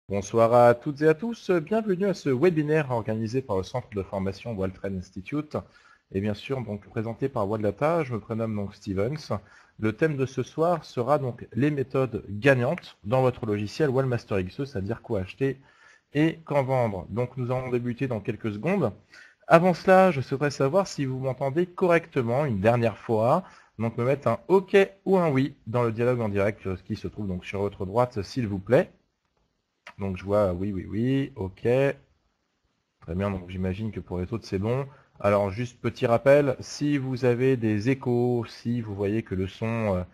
Bonsoir à toutes et à tous, bienvenue à ce webinaire organisé par le centre de formation Waltren Institute et bien sûr donc présenté par Waldata. Je me prénomme donc Stevens. Le thème de ce soir sera donc les méthodes gagnantes dans votre logiciel Wallmaster XE, c'est-à-dire quoi acheter et quand vendre. Donc nous allons débuter dans quelques secondes. Avant cela, je souhaiterais savoir si vous m'entendez correctement une dernière fois. Donc me mettre un OK ou un oui dans le dialogue en direct qui se trouve donc sur votre droite, s'il vous plaît. Donc je vois oui, oui, oui, OK. Très bien, donc j'imagine que pour les autres c'est bon. Alors juste petit rappel, si vous avez des échos, si vous voyez que le son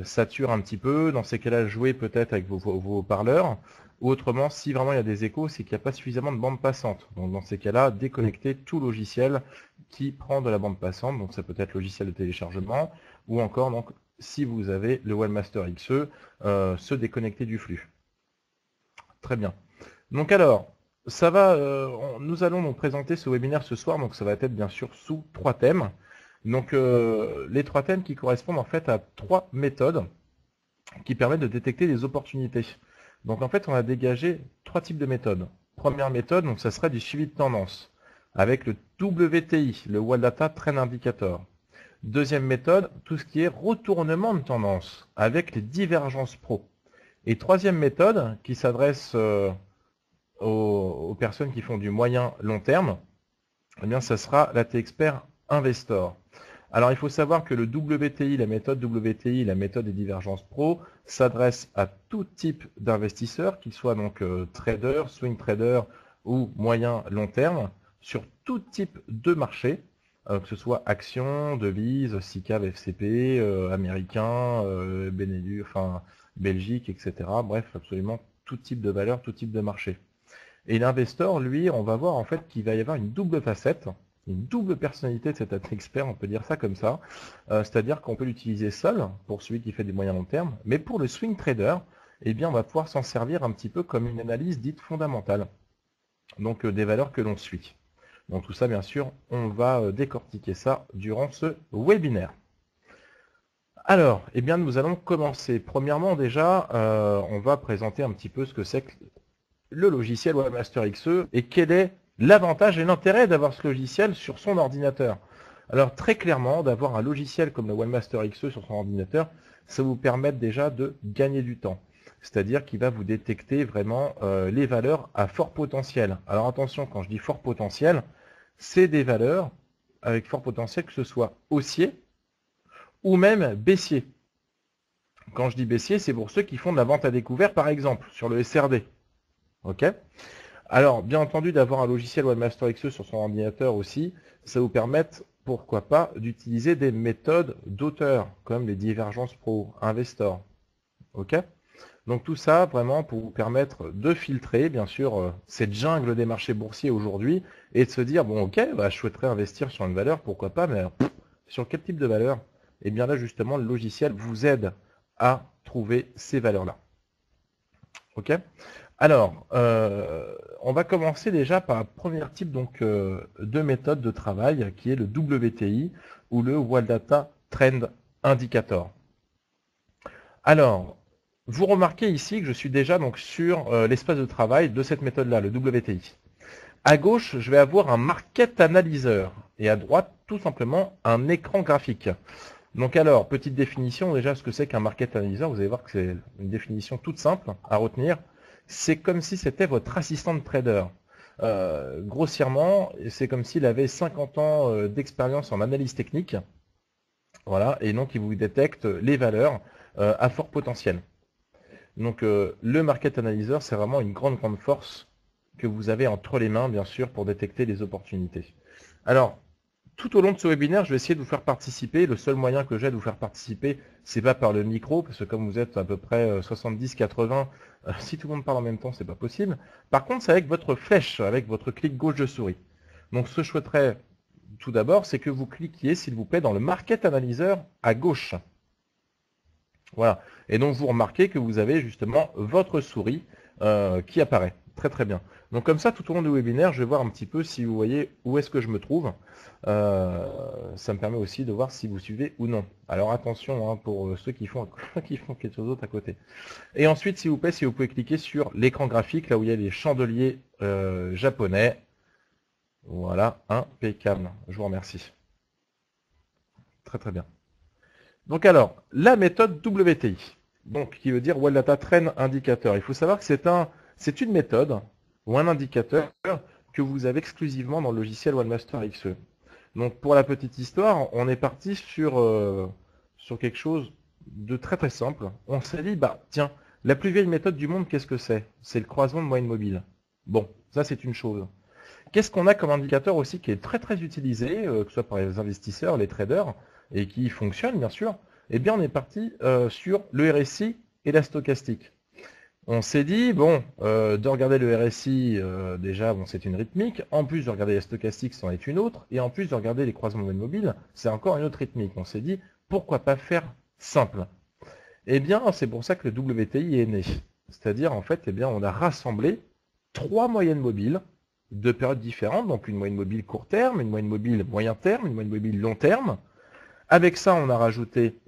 sature un petit peu, dans ces cas-là, jouez peut-être avec vos haut-parleurs. Ou autrement, si vraiment il y a des échos, c'est qu'il n'y a pas suffisamment de bande passante. Donc dans ces cas-là, déconnectez tout logiciel qui prend de la bande passante. Donc ça peut être logiciel de téléchargement, ou encore donc si vous avez le Wallmaster XE, se déconnecter du flux. Très bien. Donc alors, nous allons donc présenter ce webinaire ce soir, donc ça va être bien sûr sous 3 thèmes. Donc les 3 thèmes qui correspondent en fait à 3 méthodes qui permettent de détecter des opportunités. Donc en fait, on a dégagé 3 types de méthodes. Première méthode, donc ça serait du suivi de tendance, avec le WTI, le Wall Data Trend Indicator. Deuxième méthode, tout ce qui est retournement de tendance, avec les divergences pro. Et troisième méthode, qui s'adresse aux personnes qui font du moyen long terme, eh bien, ça sera la T-Expert Investor. Alors, il faut savoir que le WTI, la méthode WTI, la méthode des divergences pro, s'adresse à tout type d'investisseurs, qu'ils soient donc traders, swing traders ou moyen long terme, sur tout type de marché, que ce soit actions, devises, SICAV, FCP, américain, Benelux, enfin Belgique, etc. Bref, absolument tout type de valeur, tout type de marché. Et l'investor, lui, on va voir en fait qu'il va y avoir une double facette, une double personnalité de cet expert, on peut dire ça comme ça. C'est-à-dire qu'on peut l'utiliser seul, pour celui qui fait des moyens long terme, mais pour le swing trader, eh bien, on va pouvoir s'en servir un petit peu comme une analyse dite fondamentale, donc des valeurs que l'on suit. Donc tout ça, bien sûr, on va décortiquer ça durant ce webinaire. Alors, eh bien, nous allons commencer. Premièrement, déjà, on va présenter un petit peu ce que c'est que le logiciel Wallmaster XE et quel est l'avantage et l'intérêt d'avoir ce logiciel sur son ordinateur. Alors très clairement, d'avoir un logiciel comme le Wallmaster XE sur son ordinateur, ça vous permet déjà de gagner du temps. C'est-à-dire qu'il va vous détecter vraiment les valeurs à fort potentiel. Alors attention, quand je dis fort potentiel, c'est des valeurs avec fort potentiel que ce soit haussier ou même baissier. Quand je dis baissier, c'est pour ceux qui font de la vente à découvert par exemple, sur le SRD. Ok ? Alors, bien entendu, d'avoir un logiciel Wallmaster XE sur son ordinateur aussi, ça vous permet, pourquoi pas, d'utiliser des méthodes d'auteur, comme les divergences pro, Investor. Ok ? Donc tout ça, vraiment, pour vous permettre de filtrer, bien sûr, cette jungle des marchés boursiers aujourd'hui, et de se dire, bon, ok, bah, je souhaiterais investir sur une valeur, pourquoi pas, mais alors, sur quel type de valeur? Et bien là, justement, le logiciel vous aide à trouver ces valeurs-là. Ok ? Alors, on va commencer déjà par un premier type donc, de méthode de travail qui est le WTI ou le Wall Data Trend Indicator. Alors, vous remarquez ici que je suis déjà donc, sur l'espace de travail de cette méthode-là, le WTI. À gauche, je vais avoir un Market Analyzer et à droite, tout simplement, un écran graphique. Donc alors, petite définition, déjà ce que c'est qu'un Market Analyzer, vous allez voir que c'est une définition toute simple à retenir. C'est comme si c'était votre assistant de trader. Grossièrement, c'est comme s'il avait 50 ans d'expérience en analyse technique. Voilà, et donc il vous détecte les valeurs à fort potentiel. Donc le Market Analyzer, c'est vraiment une grande force que vous avez entre les mains, bien sûr, pour détecter les opportunités. Alors, tout au long de ce webinaire, je vais essayer de vous faire participer. Le seul moyen que j'ai de vous faire participer, c'est pas par le micro, parce que comme vous êtes à peu près 70-80, si tout le monde parle en même temps, c'est pas possible. Par contre, c'est avec votre flèche, avec votre clic gauche de souris. Donc ce que je souhaiterais tout d'abord, c'est que vous cliquiez, s'il vous plaît, dans le Market Analyzer à gauche. Voilà. Et donc vous remarquez que vous avez justement votre souris qui apparaît. Très très bien. Donc comme ça, tout au long du webinaire, je vais voir un petit peu si vous voyez où est-ce que je me trouve. Ça me permet aussi de voir si vous suivez ou non. Alors attention hein, pour ceux qui font, qui font quelque chose d'autre à côté. Et ensuite, s'il vous plaît, si vous pouvez cliquer sur l'écran graphique, là où il y a les chandeliers japonais. Voilà, impeccable. Je vous remercie. Très très bien. Donc alors, la méthode WTI, donc qui veut dire Well Data Trend Indicator. Il faut savoir que c'est une méthode ou un indicateur que vous avez exclusivement dans le logiciel OneMaster XE. Donc pour la petite histoire, on est parti sur quelque chose de très très simple. On s'est dit, bah tiens, la plus vieille méthode du monde, qu'est-ce que c'est? C'est le croisement de moyenne mobile. Bon, ça c'est une chose. Qu'est-ce qu'on a comme indicateur aussi qui est très très utilisé, que ce soit par les investisseurs, les traders, et qui fonctionne bien sûr? Eh bien on est parti sur le RSI et la stochastique. On s'est dit, bon, de regarder le RSI, déjà, bon, c'est une rythmique. En plus de regarder la stochastique, c'en est une autre. Et en plus de regarder les croisements de mobiles, c'est encore une autre rythmique. On s'est dit, pourquoi pas faire simple? Eh bien, c'est pour ça que le WTI est né. C'est-à-dire, en fait, eh bien, on a rassemblé 3 moyennes mobiles de périodes différentes. Donc, une moyenne mobile court terme, une moyenne mobile moyen terme, une moyenne mobile long terme. Avec ça, on a rajouté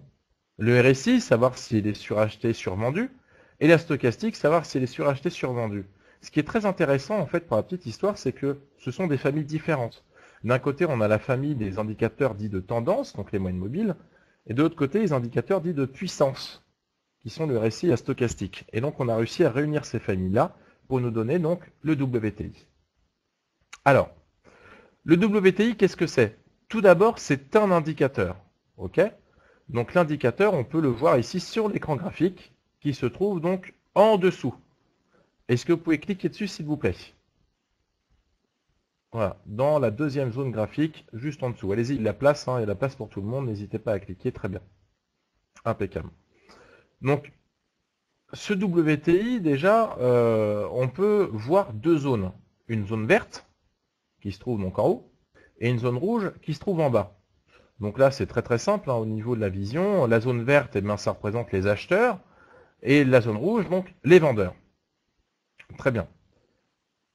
le RSI, savoir s'il est suracheté, survendu. Et la stochastique, savoir si elle est surachetée, survendue. Ce qui est très intéressant, en fait, pour la petite histoire, c'est que ce sont des familles différentes. D'un côté, on a la famille des indicateurs dits de tendance, donc les moyennes mobiles, et de l'autre côté, les indicateurs dits de puissance, qui sont le RSI et la stochastique. Et donc, on a réussi à réunir ces familles-là pour nous donner donc le WTI. Alors, le WTI, qu'est-ce que c'est? Tout d'abord, c'est un indicateur. Ok? Donc, l'indicateur, on peut le voir ici sur l'écran graphique, qui se trouve donc en dessous. Est-ce que vous pouvez cliquer dessus, s'il vous plaît? Voilà, dans la deuxième zone graphique, juste en dessous. Allez-y, il y a la place, hein, il y a la place pour tout le monde, n'hésitez pas à cliquer, très bien. Impeccable. Donc, ce WTI, déjà, on peut voir deux zones. Une zone verte, qui se trouve donc en haut, et une zone rouge, qui se trouve en bas. Donc là, c'est très très simple, hein, au niveau de la vision. La zone verte, eh bien, ça représente les acheteurs, et la zone rouge, donc, les vendeurs. Très bien.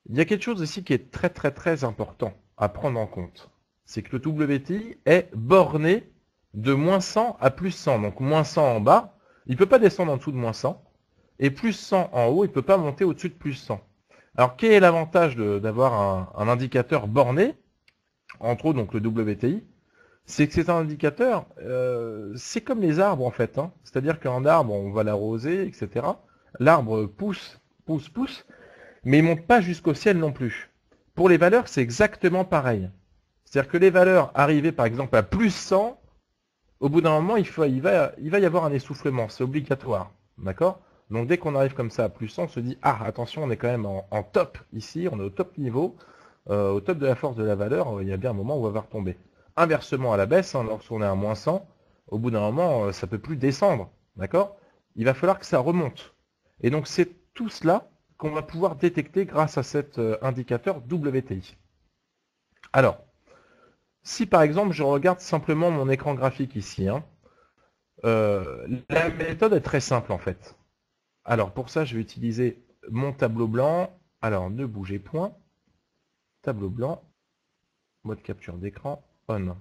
Il y a quelque chose aussi qui est très très très important à prendre en compte. C'est que le WTI est borné de moins 100 à plus 100. Donc moins 100 en bas, il ne peut pas descendre en dessous de moins 100. Et plus 100 en haut, il ne peut pas monter au-dessus de plus 100. Alors quel est l'avantage d'avoir un indicateur borné, entre autres donc le WTI? C'est que c'est un indicateur, c'est comme les arbres en fait. Hein. C'est-à-dire qu'un arbre, on va l'arroser, etc. L'arbre pousse, pousse, pousse, mais il ne monte pas jusqu'au ciel non plus. Pour les valeurs, c'est exactement pareil. C'est-à-dire que les valeurs arrivées par exemple à plus 100, au bout d'un moment, il va y avoir un essoufflement, c'est obligatoire. D'accord? Donc dès qu'on arrive comme ça à plus 100, on se dit, ah attention, on est quand même en top ici, on est au top niveau, au top de la force de la valeur, il y a bien un moment où on va retomber. Inversement à la baisse, hein, lorsqu'on est à moins 100, au bout d'un moment, ça ne peut plus descendre. D'accord? Il va falloir que ça remonte. Et donc c'est tout cela qu'on va pouvoir détecter grâce à cet indicateur WTI. Alors, si par exemple je regarde simplement mon écran graphique ici, hein, la méthode est très simple en fait. Alors pour ça, je vais utiliser mon tableau blanc. Alors ne bougez point. Tableau blanc, mode capture d'écran, on.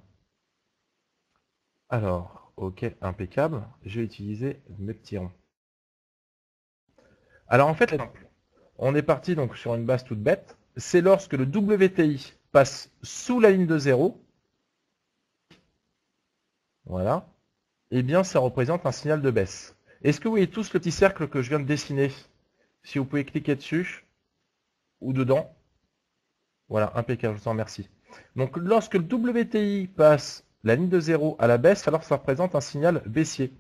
Alors, ok, impeccable. Je vais utiliser mes petits ronds. Alors en fait, on est parti donc sur une base toute bête. C'est lorsque le WTI passe sous la ligne de 0, voilà, eh bien ça représente un signal de baisse. Est-ce que vous voyez tous le petit cercle que je viens de dessiner? Si vous pouvez cliquer dessus ou dedans. Voilà, impeccable, je vous en remercie. Donc lorsque le WTI passe la ligne de 0 à la baisse, alors ça représente un signal baissier.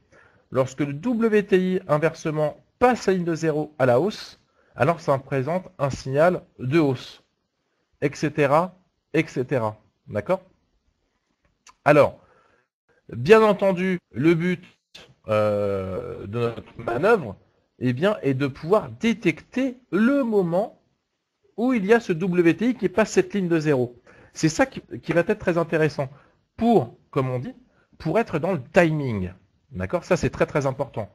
Lorsque le WTI inversement passe la ligne de 0 à la hausse, alors ça représente un signal de hausse, etc., etc. D'accord? Alors, bien entendu, le but de notre manœuvre, eh bien, est de pouvoir détecter le moment où il y a ce WTI qui passe cette ligne de 0. C'est ça qui va être très intéressant pour, comme on dit, pour être dans le timing. D'accord? Ça, c'est très très important.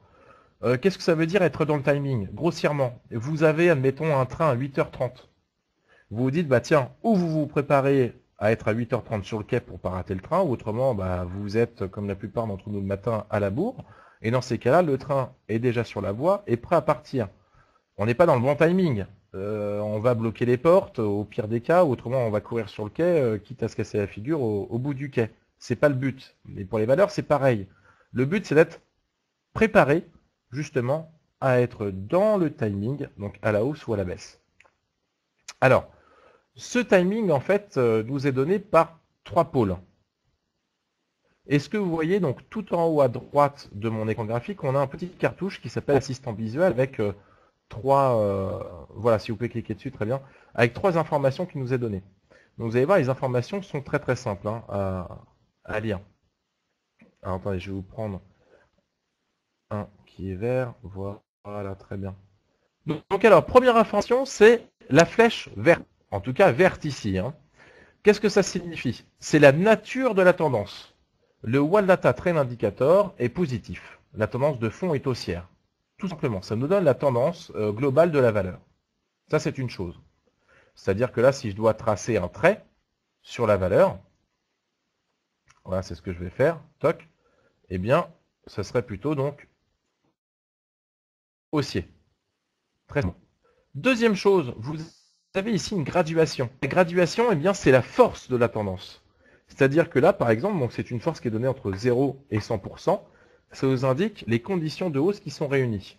Qu'est-ce que ça veut dire être dans le timing? Grossièrement, vous avez, admettons, un train à 8h30. Vous vous dites, bah tiens, ou vous vous préparez à être à 8h30 sur le quai pour pas rater le train, ou autrement, bah, vous êtes, comme la plupart d'entre nous le matin, à la bourre. Et dans ces cas-là, le train est déjà sur la voie et prêt à partir. On n'est pas dans le bon timing. On va bloquer les portes, au pire des cas, ou autrement on va courir sur le quai, quitte à se casser la figure au bout du quai. C'est pas le but. Mais pour les valeurs, c'est pareil. Le but, c'est d'être préparé, justement, à être dans le timing, donc à la hausse ou à la baisse. Alors, ce timing, en fait, nous est donné par 3 pôles. Est-ce que vous voyez, donc, tout en haut à droite de mon écran graphique, on a un petit cartouche qui s'appelle assistant visuel avec 3, voilà, si vous pouvez cliquer dessus, très bien, avec 3 informations qui nous est données. Donc vous allez voir, les informations sont très très simples hein, à lire. Alors attendez, je vais vous prendre un qui est vert, voilà, très bien. Donc alors, première information, c'est la flèche verte, en tout cas verte ici. Hein. Qu'est-ce que ça signifie? C'est la nature de la tendance. Le Wall Data Trend Indicator est positif. La tendance de fond est haussière. Tout simplement, ça nous donne la tendance globale de la valeur. Ça, c'est une chose. C'est-à-dire que là, si je dois tracer un trait sur la valeur, voilà, c'est ce que je vais faire, toc, eh bien, ça serait plutôt donc haussier. Très bien. Deuxième chose, vous avez ici une graduation. La graduation, eh bien, c'est la force de la tendance. C'est-à-dire que là, par exemple, c'est une force qui est donnée entre 0 et 100%. Ça vous indique les conditions de hausse qui sont réunies.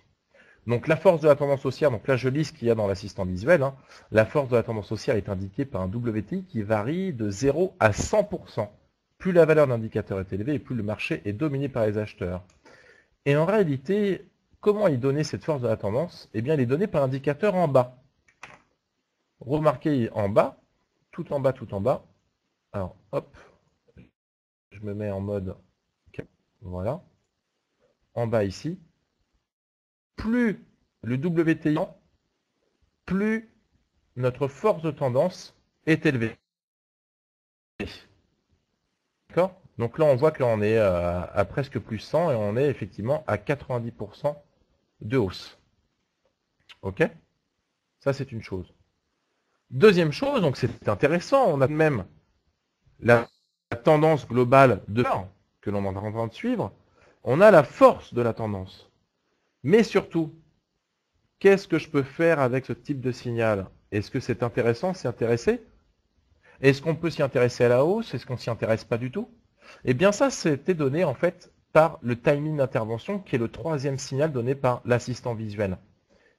Donc la force de la tendance haussière, donc là je lis ce qu'il y a dans l'assistant visuel, hein. La force de la tendance haussière est indiquée par un WTI qui varie de 0 à 100%. Plus la valeur d'indicateur est élevée et plus le marché est dominé par les acheteurs. Et en réalité, comment est donnée cette force de la tendance? Eh bien, elle est donnée par l'indicateur en bas. Remarquez en bas, tout en bas, tout en bas. Alors, hop, je me mets en mode, voilà, en bas ici. Plus le WTI, plus notre force de tendance est élevée. D'accord? Donc là, on voit que là, on est à presque plus 100 et on est effectivement à 90% de hausse. Ok? Ça, c'est une chose. Deuxième chose, donc c'est intéressant, on a même la tendance globale de l'heure que l'on est en train de suivre. On a la force de la tendance. Mais surtout, qu'est-ce que je peux faire avec ce type de signal? Est-ce que c'est intéressant, s'y intéresser? Est-ce qu'on peut s'y intéresser à la hausse? Est-ce qu'on s'y intéresse pas du tout? Eh bien ça, c'était donné en fait par le timing d'intervention, qui est le troisième signal donné par l'assistant visuel,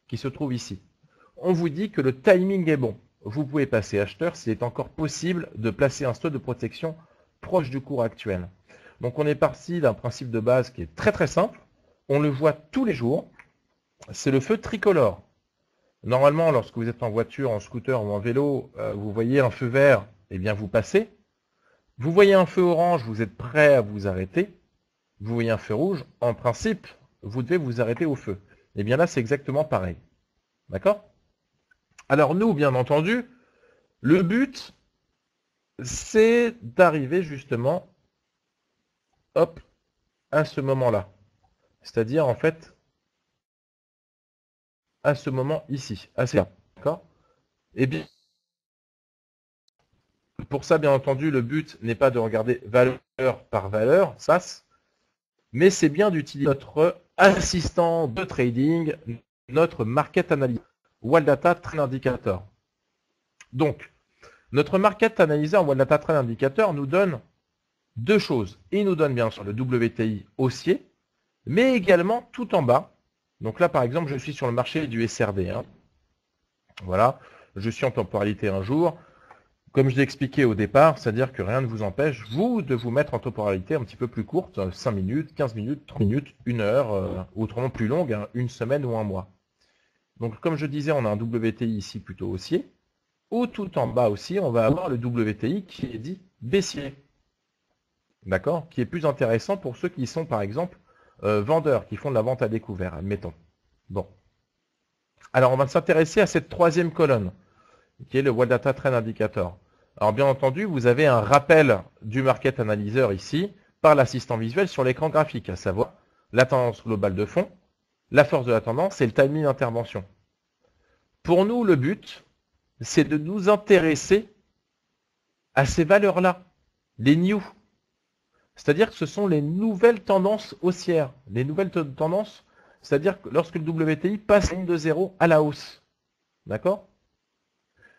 qui se trouve ici. On vous dit que le timing est bon. Vous pouvez passer acheteur s'il est encore possible de placer un stop de protection proche du cours actuel. Donc on est parti d'un principe de base qui est très très simple. On le voit tous les jours. C'est le feu tricolore. Normalement, lorsque vous êtes en voiture, en scooter ou en vélo, vous voyez un feu vert, eh bien vous passez. Vous voyez un feu orange, vous êtes prêt à vous arrêter. Vous voyez un feu rouge, en principe, vous devez vous arrêter au feu. Eh bien là, c'est exactement pareil. D'accord? Alors nous, bien entendu, le but, c'est d'arriver justement, hop, à ce moment-là. C'est-à-dire, en fait, à ce moment ici, à ces là. D'accord? Eh bien, pour ça, bien entendu, le but n'est pas de regarder valeur par valeur, SAS, mais c'est bien d'utiliser notre assistant de trading, notre market analyst, Wall Data Trend Indicator. Donc, notre market analyzer Wall Data Trend Indicator nous donne deux choses. Il nous donne bien sûr le WTI haussier, mais également tout en bas. Donc là, par exemple, je suis sur le marché du SRD. Hein. Voilà, je suis en temporalité un jour. Comme je l'ai expliqué au départ, c'est-à-dire que rien ne vous empêche, vous, de vous mettre en temporalité un petit peu plus courte, 5 minutes, 15 minutes, 3 minutes, 1 heure, ou autrement plus longue, hein, une semaine ou un mois. Donc comme je disais, on a un WTI ici plutôt haussier, ou tout en bas aussi, on va avoir le WTI qui est dit baissier. D'accord? Qui est plus intéressant pour ceux qui sont par exemple vendeurs, qui font de la vente à découvert, admettons. Bon. Alors on va s'intéresser à cette troisième colonne, qui est le Wall Data Trend Indicator. Alors bien entendu, vous avez un rappel du Market Analyzer ici, par l'assistant visuel sur l'écran graphique, à savoir la tendance globale de fond, la force de la tendance et le timing d'intervention. Pour nous, le but, c'est de nous intéresser à ces valeurs-là, les new. C'est-à-dire que ce sont les nouvelles tendances haussières. Les nouvelles tendances, c'est-à-dire que lorsque le WTI passe ligne de 0 à la hausse. D'accord?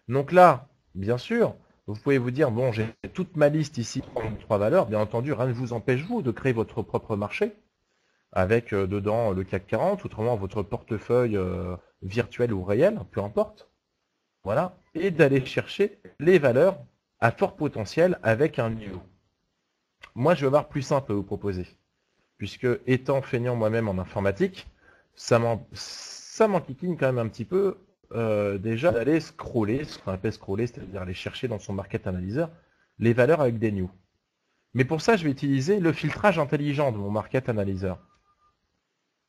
Donc là, bien sûr, vous pouvez vous dire, bon, j'ai toute ma liste ici, 3 valeurs. Bien entendu, rien ne vous empêche, vous, de créer votre propre marché, avec dedans le CAC 40, autrement votre portefeuille virtuel ou réel, peu importe. Voilà. Et d'aller chercher les valeurs à fort potentiel avec un niveau. Moi, je vais avoir plus simple à vous proposer. Puisque, étant feignant moi-même en informatique, ça m'enquiquine quand même un petit peu déjà d'aller scroller, ce qu'on appelle scroller, c'est-à-dire aller chercher dans son market analyzer les valeurs avec des news. Mais pour ça, je vais utiliser le filtrage intelligent de mon market analyzer.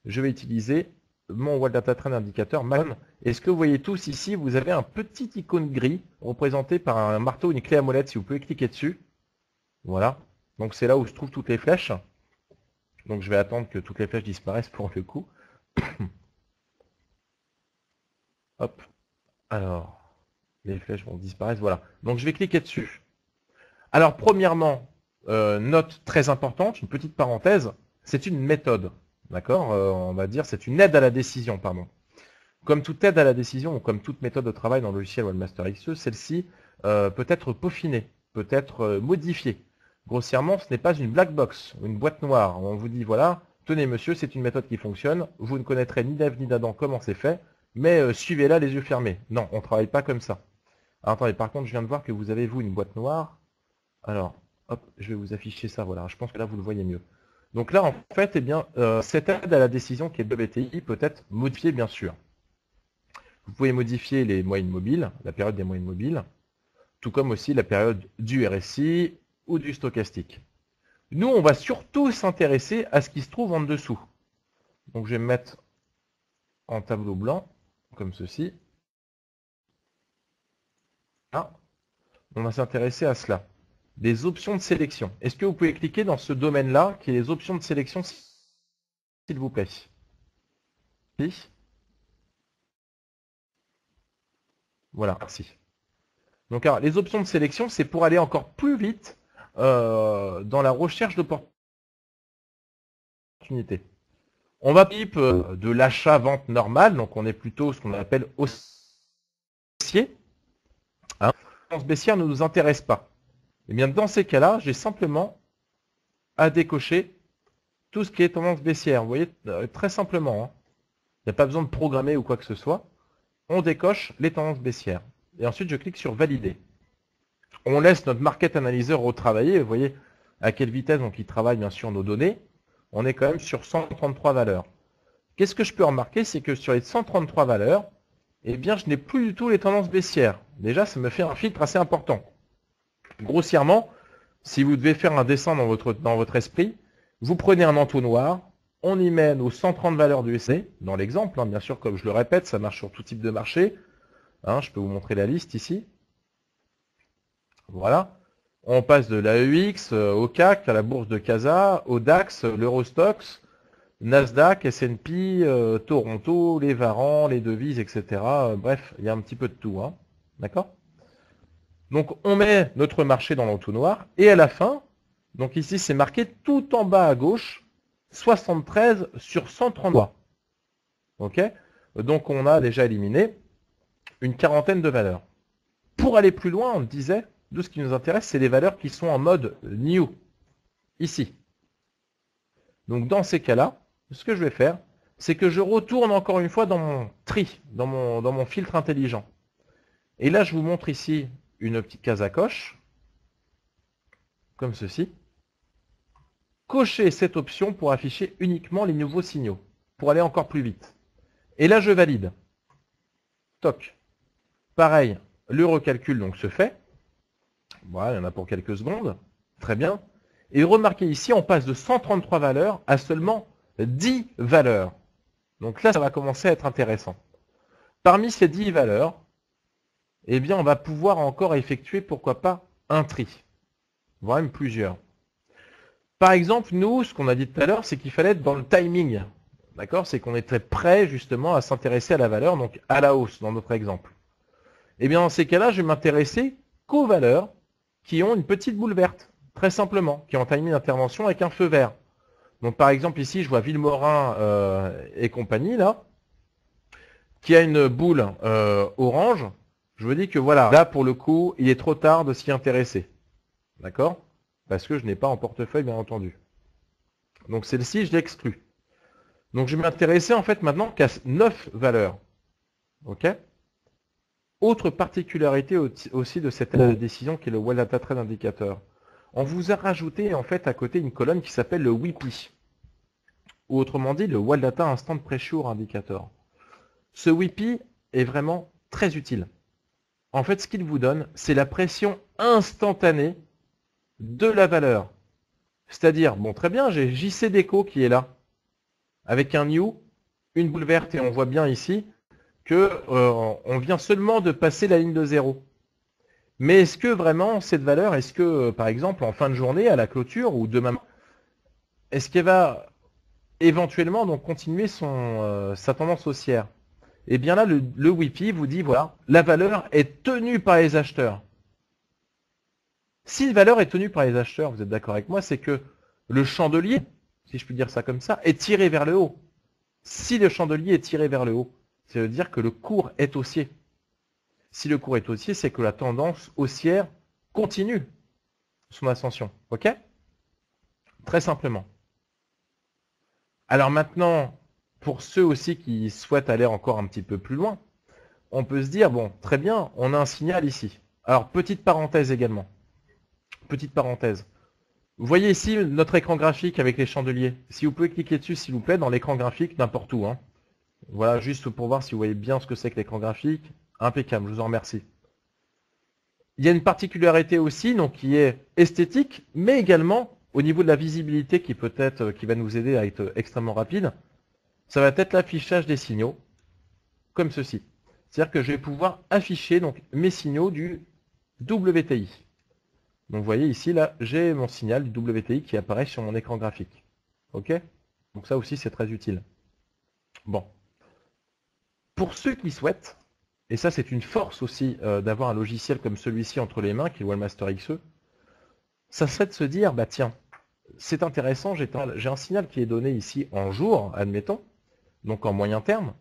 Je vais utiliser mon World Data Trend Indicator MAN. Et ce que vous voyez tous ici, vous avez un petit icône gris représenté par un marteau, une clé à molette, si vous pouvez cliquer dessus. Voilà. Donc c'est là où se trouvent toutes les flèches. Donc je vais attendre que toutes les flèches disparaissent pour le coup. Hop. Alors, les flèches vont disparaître. Voilà. Donc je vais cliquer dessus. Alors premièrement, note très importante, une petite parenthèse, c'est une méthode. D'accord, on va dire c'est une aide à la décision, pardon. Comme toute aide à la décision, ou comme toute méthode de travail dans le logiciel Webmaster XE, celle-ci peut être peaufinée, peut être modifiée. Grossièrement, ce n'est pas une black box, une boîte noire. On vous dit, voilà, tenez monsieur, c'est une méthode qui fonctionne, vous ne connaîtrez ni d'Ève ni d'Adam comment c'est fait, mais suivez-la les yeux fermés. Non, on ne travaille pas comme ça. Alors, attendez, par contre, je viens de voir que vous avez, vous, une boîte noire. Alors, hop, je vais vous afficher ça, voilà, je pense que là, vous le voyez mieux. Donc là, en fait, eh bien, cette aide à la décision qui est le WTI peut être modifiée, bien sûr. Vous pouvez modifier les moyennes mobiles, la période des moyennes mobiles, tout comme aussi la période du RSI ou du stochastique. Nous, on va surtout s'intéresser à ce qui se trouve en dessous. Donc, je vais me mettre en tableau blanc, comme ceci. Là, on va s'intéresser à cela. Des options de sélection. Est-ce que vous pouvez cliquer dans ce domaine-là, qui est les options de sélection, s'il vous plaît? Oui. Voilà, merci. Donc, alors, les options de sélection, c'est pour aller encore plus vite dans la recherche d'opportunités. On va type de l'achat-vente normal, donc on est plutôt ce qu'on appelle haussier. Hein. La tendance baissière ne nous intéresse pas. Et bien, dans ces cas-là, j'ai simplement à décocher tout ce qui est tendance baissière. Vous voyez, très simplement. Hein. Il n'y a pas besoin de programmer ou quoi que ce soit. On décoche les tendances baissières. Et ensuite, je clique sur valider. On laisse notre market analyzer retravailler. Vous voyez à quelle vitesse donc il travaille bien sûr nos données. On est quand même sur 133 valeurs. Qu'est-ce que je peux remarquer? C'est que sur les 133 valeurs, eh bien, je n'ai plus du tout les tendances baissières. Déjà, ça me fait un filtre assez important. Grossièrement, si vous devez faire un dessin dans votre esprit, vous prenez un entonnoir, on y met nos 130 valeurs du SC, dans l'exemple, hein, bien sûr, comme je le répète, ça marche sur tout type de marché. Hein, je peux vous montrer la liste ici. Voilà. On passe de l'AEX au CAC, à la bourse de Casa, au DAX, l'Eurostoxx, Nasdaq, S&P, Toronto, les Varans, les devises, etc. Bref, il y a un petit peu de tout. Hein. D'accord? Donc, on met notre marché dans l'entonnoir. Et à la fin, donc ici, c'est marqué tout en bas à gauche, 73 sur 133. OK? Donc, on a déjà éliminé une quarantaine de valeurs. Pour aller plus loin, on disait, de ce qui nous intéresse, c'est les valeurs qui sont en mode new, ici. Donc, dans ces cas-là, ce que je vais faire, c'est que je retourne encore une fois dans mon tri, dans mon filtre intelligent. Et là, je vous montre ici une petite case à coche, comme ceci. Cochez cette option pour afficher uniquement les nouveaux signaux, pour aller encore plus vite. Et là, je valide. Toc. Pareil, le recalcul donc se fait. Voilà, il y en a pour quelques secondes. Très bien. Et remarquez ici, on passe de 133 valeurs à seulement 10 valeurs. Donc là, ça va commencer à être intéressant. Parmi ces 10 valeurs, eh bien, on va pouvoir encore effectuer, pourquoi pas, un tri, voire même plusieurs. Par exemple, nous, ce qu'on a dit tout à l'heure, c'est qu'il fallait être dans le timing. D'accord? C'est qu'on est très prêt justement à s'intéresser à la valeur, donc à la hausse dans notre exemple. Eh bien dans ces cas-là, je vais m'intéresser qu'aux valeurs qui ont une petite boule verte, très simplement, qui ont un timing d'intervention avec un feu vert. Donc par exemple ici, je vois Villemorin et compagnie là, qui a une boule orange. Je me dis que voilà, là pour le coup, il est trop tard de s'y intéresser. D'accord? Parce que je n'ai pas en portefeuille, bien entendu. Donc celle-ci, je l'exclus. Donc je vais m'intéresser en fait maintenant qu'à 9 valeurs. Ok? Autre particularité aussi de cette décision qui est le Well Data Trend Indicator. On vous a rajouté en fait à côté une colonne qui s'appelle le WIPI. Ou autrement dit le Well Data Instant Pressure Indicator. Ce WIPI est vraiment très utile. En fait, ce qu'il vous donne, c'est la pression instantanée de la valeur. C'est-à-dire, bon, très bien, j'ai JC Déco qui est là, avec un new, une boule verte, et on voit bien ici que on vient seulement de passer la ligne de 0. Mais est-ce que vraiment cette valeur, est-ce que, par exemple, en fin de journée, à la clôture, ou demain, est-ce qu'elle va éventuellement donc continuer sa tendance haussière? Eh bien là, le WIPI vous dit, voilà, la valeur est tenue par les acheteurs. Si une valeur est tenue par les acheteurs, vous êtes d'accord avec moi, c'est que le chandelier, si je puis dire ça comme ça, est tiré vers le haut. Si le chandelier est tiré vers le haut, ça veut dire que le cours est haussier. Si le cours est haussier, c'est que la tendance haussière continue son ascension. Ok? Très simplement. Alors maintenant, pour ceux aussi qui souhaitent aller encore un petit peu plus loin, on peut se dire, bon, très bien, on a un signal ici. Alors, petite parenthèse également. Petite parenthèse. Vous voyez ici notre écran graphique avec les chandeliers. Si vous pouvez cliquer dessus, s'il vous plaît, dans l'écran graphique, n'importe où. Hein. Voilà, juste pour voir si vous voyez bien ce que c'est que l'écran graphique. Impeccable, je vous en remercie. Il y a une particularité aussi, donc qui est esthétique, mais également au niveau de la visibilité qui va nous aider à être extrêmement rapide. Ça va être l'affichage des signaux, comme ceci. C'est-à-dire que je vais pouvoir afficher donc mes signaux du WTI. Donc vous voyez ici, là, j'ai mon signal du WTI qui apparaît sur mon écran graphique. Ok? Donc ça aussi, c'est très utile. Bon. Pour ceux qui souhaitent, et ça c'est une force aussi d'avoir un logiciel comme celui-ci entre les mains, qui est le Wellmaster XE, ça serait de se dire, bah tiens, c'est intéressant, j'ai un signal qui est donné ici en jour, admettons, donc en moyen terme,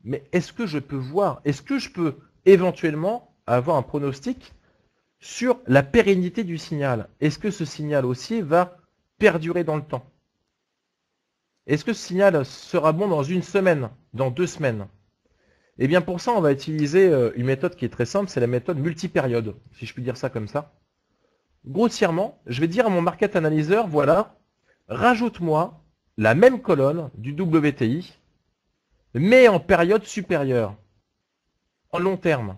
mais est-ce que je peux voir, est-ce que je peux éventuellement avoir un pronostic sur la pérennité du signal? Est-ce que ce signal haussier va perdurer dans le temps? Est-ce que ce signal sera bon dans une semaine, dans 2 semaines? Eh bien pour ça, on va utiliser une méthode qui est très simple, c'est la méthode multipériode, si je puis dire ça comme ça. Grossièrement, je vais dire à mon market analyzer, voilà, rajoute-moi la même colonne du WTI, mais en période supérieure, en long terme.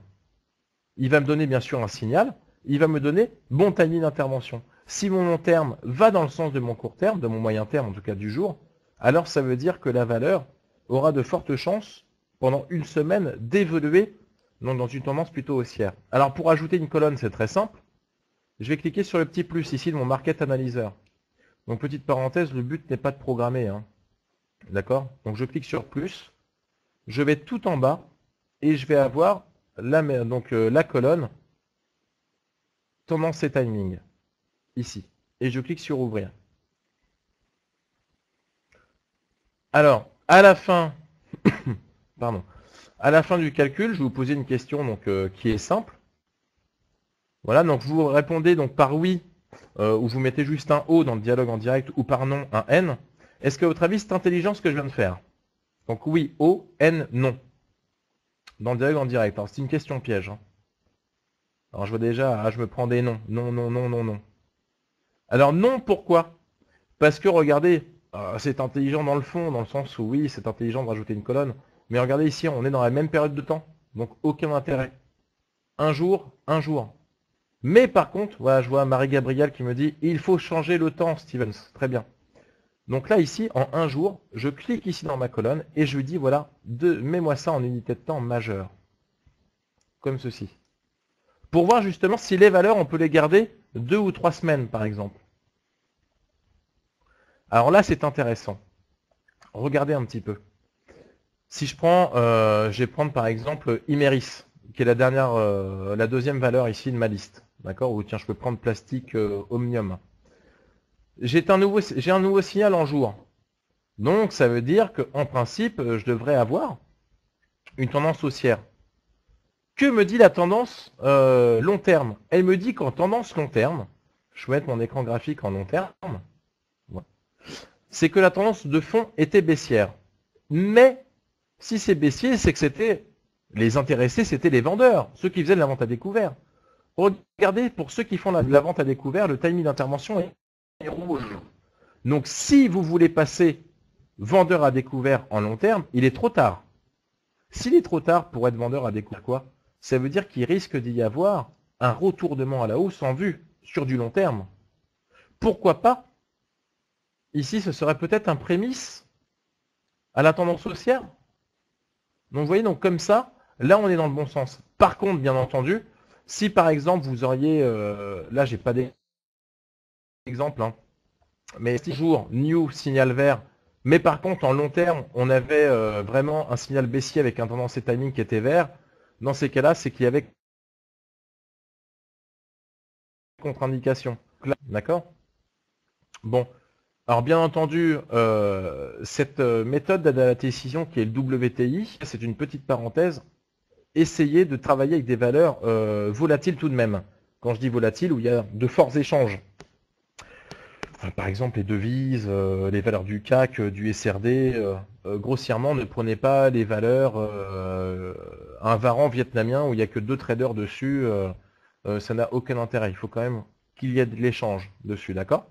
Il va me donner bien sûr un signal, il va me donner bon timing d'intervention. Si mon long terme va dans le sens de mon court terme, de mon moyen terme en tout cas du jour, alors ça veut dire que la valeur aura de fortes chances pendant une semaine d'évoluer dans une tendance plutôt haussière. Alors pour ajouter une colonne, c'est très simple. Je vais cliquer sur le petit plus ici de mon Market Analyzer. Donc petite parenthèse, le but n'est pas de programmer. Hein. D'accord? Donc je clique sur plus. Je vais tout en bas et je vais avoir la colonne tendance et timing ici. Et je clique sur ouvrir. Alors, à la fin, pardon, à la fin du calcul, je vais vous poser une question donc, qui est simple. Voilà, donc vous répondez donc par oui, ou vous mettez juste un O dans le dialogue en direct, ou par non, un N. Est-ce que à votre avis, c'est intelligent ce que je viens de faire? Donc oui, O, N, non. Dans le dialogue en direct. Alors c'est une question piège. Hein. Alors je vois déjà, je me prends des noms. Non, non, non, non, non. Alors non, pourquoi? Parce que regardez, c'est intelligent dans le fond, dans le sens où oui, c'est intelligent de rajouter une colonne. Mais regardez ici, on est dans la même période de temps. Donc aucun intérêt. Un jour, un jour. Mais par contre, voilà, je vois Marie-Gabrielle qui me dit, il faut changer le temps, Stevens. Très bien. Donc là, ici, en un jour, je clique ici dans ma colonne et je lui dis, voilà, mets-moi ça en unité de temps majeure. Comme ceci. Pour voir justement si les valeurs, on peut les garder 2 ou 3 semaines, par exemple. Alors là, c'est intéressant. regardez un petit peu. Si je prends, je vais prendre par exemple Imeris, qui est la deuxième valeur ici de ma liste. D'accord? Ou tiens, je peux prendre plastique Omnium. J'ai un nouveau signal en jour. Donc ça veut dire qu'en principe, je devrais avoir une tendance haussière. Que me dit la tendance long terme? Elle me dit qu'en tendance long terme, je vais mettre mon écran graphique en long terme, voilà, c'est que la tendance de fond était baissière. Mais si c'est baissier, c'est que c'était les intéressés, c'était les vendeurs, ceux qui faisaient de la vente à découvert. Regardez, pour ceux qui font la vente à découvert, le timing d'intervention est rouge. Donc si vous voulez passer vendeur à découvert en long terme, il est trop tard. S'il est trop tard pour être vendeur à découvert, quoi? Ça veut dire qu'il risque d'y avoir un retournement à la hausse en vue sur du long terme. Pourquoi pas? Ici, ce serait peut-être un prémisse à la tendance haussière. Donc vous voyez, donc comme ça, là on est dans le bon sens. Par contre, bien entendu, si par exemple vous auriez, là j'ai pas d'exemple, hein, mais toujours new signal vert, mais par contre en long terme on avait vraiment un signal baissier avec un tendance et timing qui était vert, dans ces cas-là c'est qu'il y avait contre-indication. D'accord? Bon. Alors bien entendu, cette méthode d'aide à la décision qui est le WTI, c'est une petite parenthèse, essayez de travailler avec des valeurs volatiles tout de même. Quand je dis volatiles, où il y a de forts échanges. Par exemple les devises, les valeurs du CAC, du SRD, grossièrement ne prenez pas les valeurs, un varan vietnamien où il n'y a que 2 traders dessus, ça n'a aucun intérêt. Il faut quand même qu'il y ait de l'échange dessus, d'accord?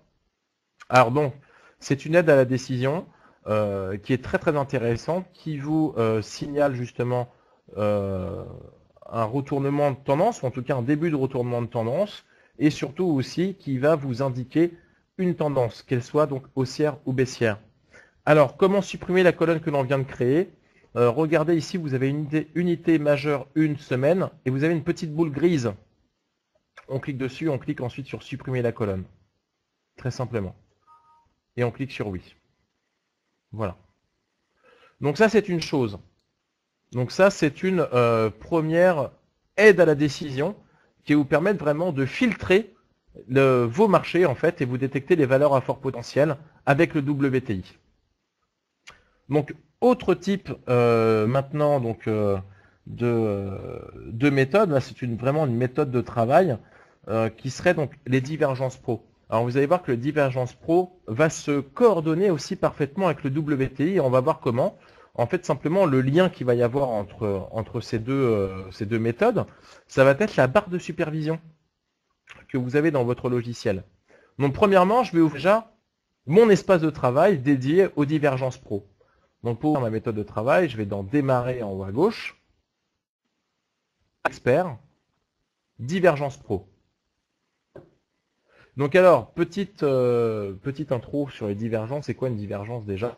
Alors donc, c'est une aide à la décision qui est très très intéressante, qui vous signale justement un retournement de tendance, ou en tout cas un début de retournement de tendance, et surtout aussi qui va vous indiquer une tendance, qu'elle soit donc haussière ou baissière. Alors, comment supprimer la colonne que l'on vient de créer? Regardez ici, vous avez une unité majeure une semaine, et vous avez une petite boule grise. On clique dessus, on clique ensuite sur supprimer la colonne. Très simplement. Et on clique sur oui. Voilà. Donc ça, c'est une chose. Donc ça, c'est une première aide à la décision qui vous permet vraiment de filtrer vos marchés en fait et vous détecter les valeurs à fort potentiel avec le WTI. Donc autre type maintenant donc de méthode, là c'est vraiment une méthode de travail qui serait donc les divergences pro. Alors vous allez voir que le divergence pro va se coordonner aussi parfaitement avec le WTI et on va voir comment. En fait, simplement, le lien qu'il va y avoir entre ces deux méthodes, ça va être la barre de supervision que vous avez dans votre logiciel. Donc, premièrement, je vais ouvrir déjà mon espace de travail dédié aux divergences pro. Donc, pour ma méthode de travail, je vais dans Démarrer en haut à gauche, Expert, Divergence pro. Donc alors, petite intro sur les divergences. C'est quoi une divergence déjà?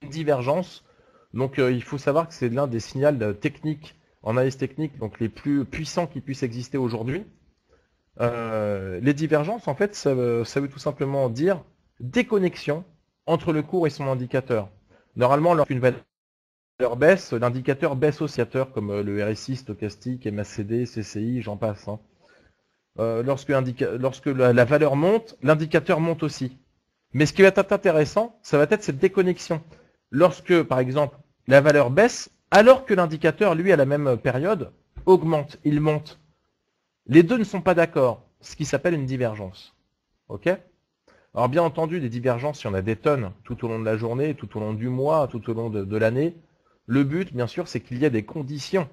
Une divergence, donc il faut savoir que c'est l'un des signaux techniques, en analyse technique, donc les plus puissants qui puissent exister aujourd'hui. Les divergences, en fait, ça veut tout simplement dire déconnexion entre le cours et son indicateur. Normalement, lorsqu'une valeur baisse, l'indicateur baisse oscillateur, comme le RSI, stochastique, MACD, CCI, j'en passe. Hein. Lorsque la valeur monte, l'indicateur monte aussi. Mais ce qui va être intéressant, ça va être cette déconnexion. Lorsque, par exemple, la valeur baisse, alors que l'indicateur, lui, à la même période, augmente, il monte. Les deux ne sont pas d'accord, ce qui s'appelle une divergence. Ok? Alors bien entendu, des divergences, il y en a des tonnes tout au long de la journée, tout au long du mois, tout au long de l'année. Le but, bien sûr, c'est qu'il y ait des conditions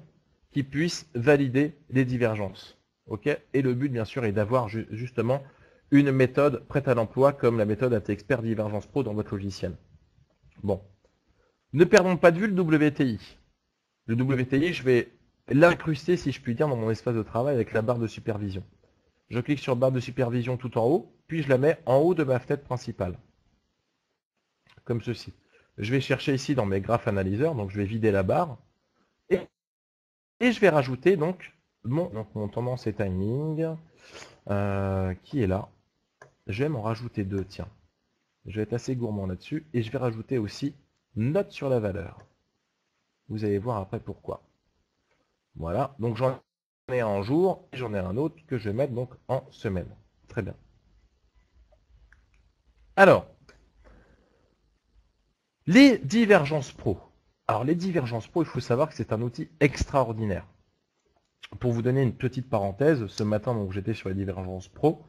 qui puissent valider les divergences. Ok? Et le but, bien sûr, est d'avoir justement une méthode prête à l'emploi comme la méthode AT-Expert Divergence Pro dans votre logiciel. Bon. Ne perdons pas de vue le WTI. Le WTI, je vais l'incruster, si je puis dire, dans mon espace de travail avec la barre de supervision. Je clique sur barre de supervision tout en haut, puis je la mets en haut de ma fenêtre principale. Comme ceci. Je vais chercher ici dans mes graphes analyseurs, donc je vais vider la barre. Et je vais rajouter donc mon tendance et timing, qui est là. Je vais m'en rajouter deux, tiens. Je vais être assez gourmand là-dessus. Et je vais rajouter aussi note sur la valeur. Vous allez voir après pourquoi. Voilà, donc j'en ai un en jour, et j'en ai un autre que je vais mettre donc en semaine. Très bien. Alors, les divergences pro. Alors les divergences pro, il faut savoir que c'est un outil extraordinaire. Pour vous donner une petite parenthèse, ce matin donc j'étais sur les divergences pro.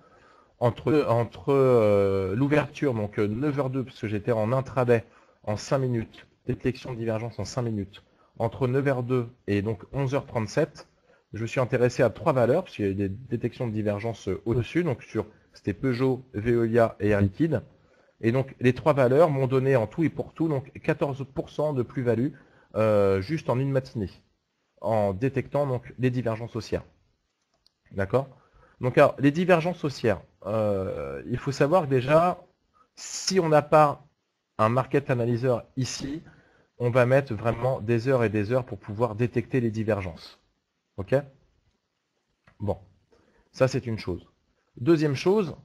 Entre l'ouverture, donc 9h02, parce que j'étais en intraday en 5 minutes, détection de divergence en 5 minutes, entre 9h02 et donc 11h37, je me suis intéressé à 3 valeurs, parce qu'il y a eu des détections de divergence au-dessus, donc c'était Peugeot, Veolia et Air Liquide. Et donc les 3 valeurs m'ont donné en tout et pour tout donc 14% de plus-value juste en une matinée, en détectant donc les divergences haussières. D'accord? Donc alors, les divergences haussières, il faut savoir que déjà, si on n'a pas un market analyzer ici, on va mettre vraiment des heures et des heures pour pouvoir détecter les divergences. Ok? Bon, ça c'est une chose. Deuxième chose,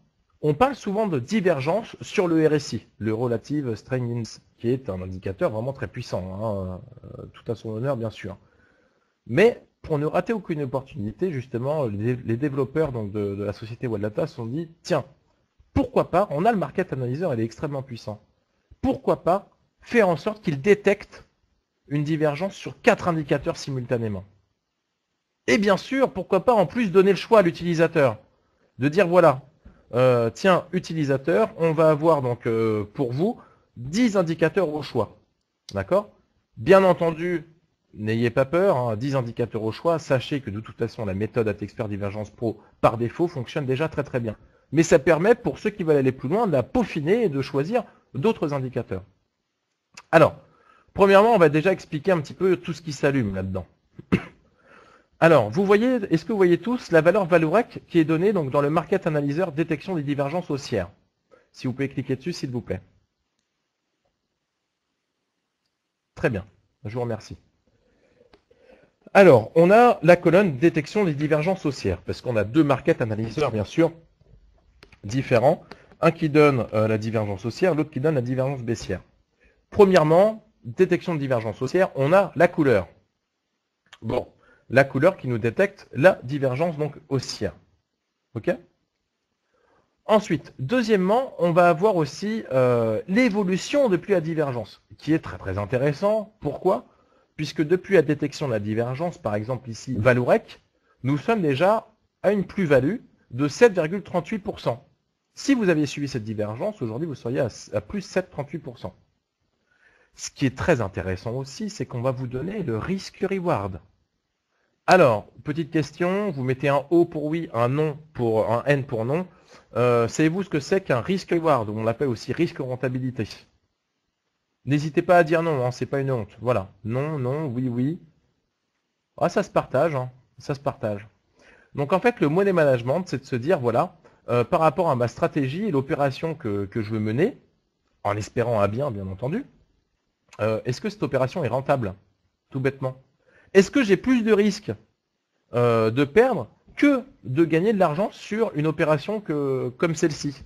on parle souvent de divergence sur le RSI, le Relative Strength Index, qui est un indicateur vraiment très puissant, hein, tout à son honneur bien sûr. Mais pour ne rater aucune opportunité, justement, les développeurs donc, de la société Wallata se sont dit, tiens, pourquoi pas, on a le market analyzer, il est extrêmement puissant, pourquoi pas faire en sorte qu'il détecte une divergence sur 4 indicateurs simultanément. Et bien sûr, pourquoi pas en plus donner le choix à l'utilisateur, de dire voilà, tiens, utilisateur, on va avoir donc pour vous 10 indicateurs au choix. D'accord? Bien entendu, n'ayez pas peur, hein, 10 indicateurs au choix, sachez que de toute façon la méthode ATExpert Divergence Pro par défaut fonctionne déjà très très bien. Mais ça permet pour ceux qui veulent aller plus loin de la peaufiner et de choisir d'autres indicateurs. Alors, premièrement, on va déjà expliquer un petit peu tout ce qui s'allume là-dedans. Alors, vous voyez, est-ce que vous voyez tous la valeur Valorec qui est donnée donc dans le Market Analyzer détection des divergences haussières? Si vous pouvez cliquer dessus, s'il vous plaît. Très bien, je vous remercie. Alors, on a la colonne détection des divergences haussières, parce qu'on a deux market analyseurs, bien sûr, différents. Un qui donne la divergence haussière, l'autre qui donne la divergence baissière. Premièrement, détection de divergence haussière, on a la couleur. Bon, la couleur qui nous détecte la divergence donc haussière. Ok? Ensuite, deuxièmement, on va avoir aussi l'évolution depuis la divergence, qui est très très intéressant. Pourquoi? Puisque depuis la détection de la divergence, par exemple ici, Valorec, nous sommes déjà à une plus-value de 7,38%. Si vous aviez suivi cette divergence, aujourd'hui vous seriez à plus 7,38%. Ce qui est très intéressant aussi, c'est qu'on va vous donner le risk-reward. Alors, petite question, vous mettez un O pour oui, un non pour un N pour non. Savez-vous ce que c'est qu'un risk-reward, ou on l'appelle aussi risque-rentabilité? N'hésitez pas à dire non, hein, c'est pas une honte. Voilà, non, non, oui, oui. Ah, ça se partage, hein, ça se partage. Donc en fait, le money management, c'est de se dire, voilà, par rapport à ma stratégie et l'opération que je veux mener, en espérant un bien entendu, est-ce que cette opération est rentable? Tout bêtement. Est-ce que j'ai plus de risques de perdre que de gagner de l'argent sur une opération comme celle-ci?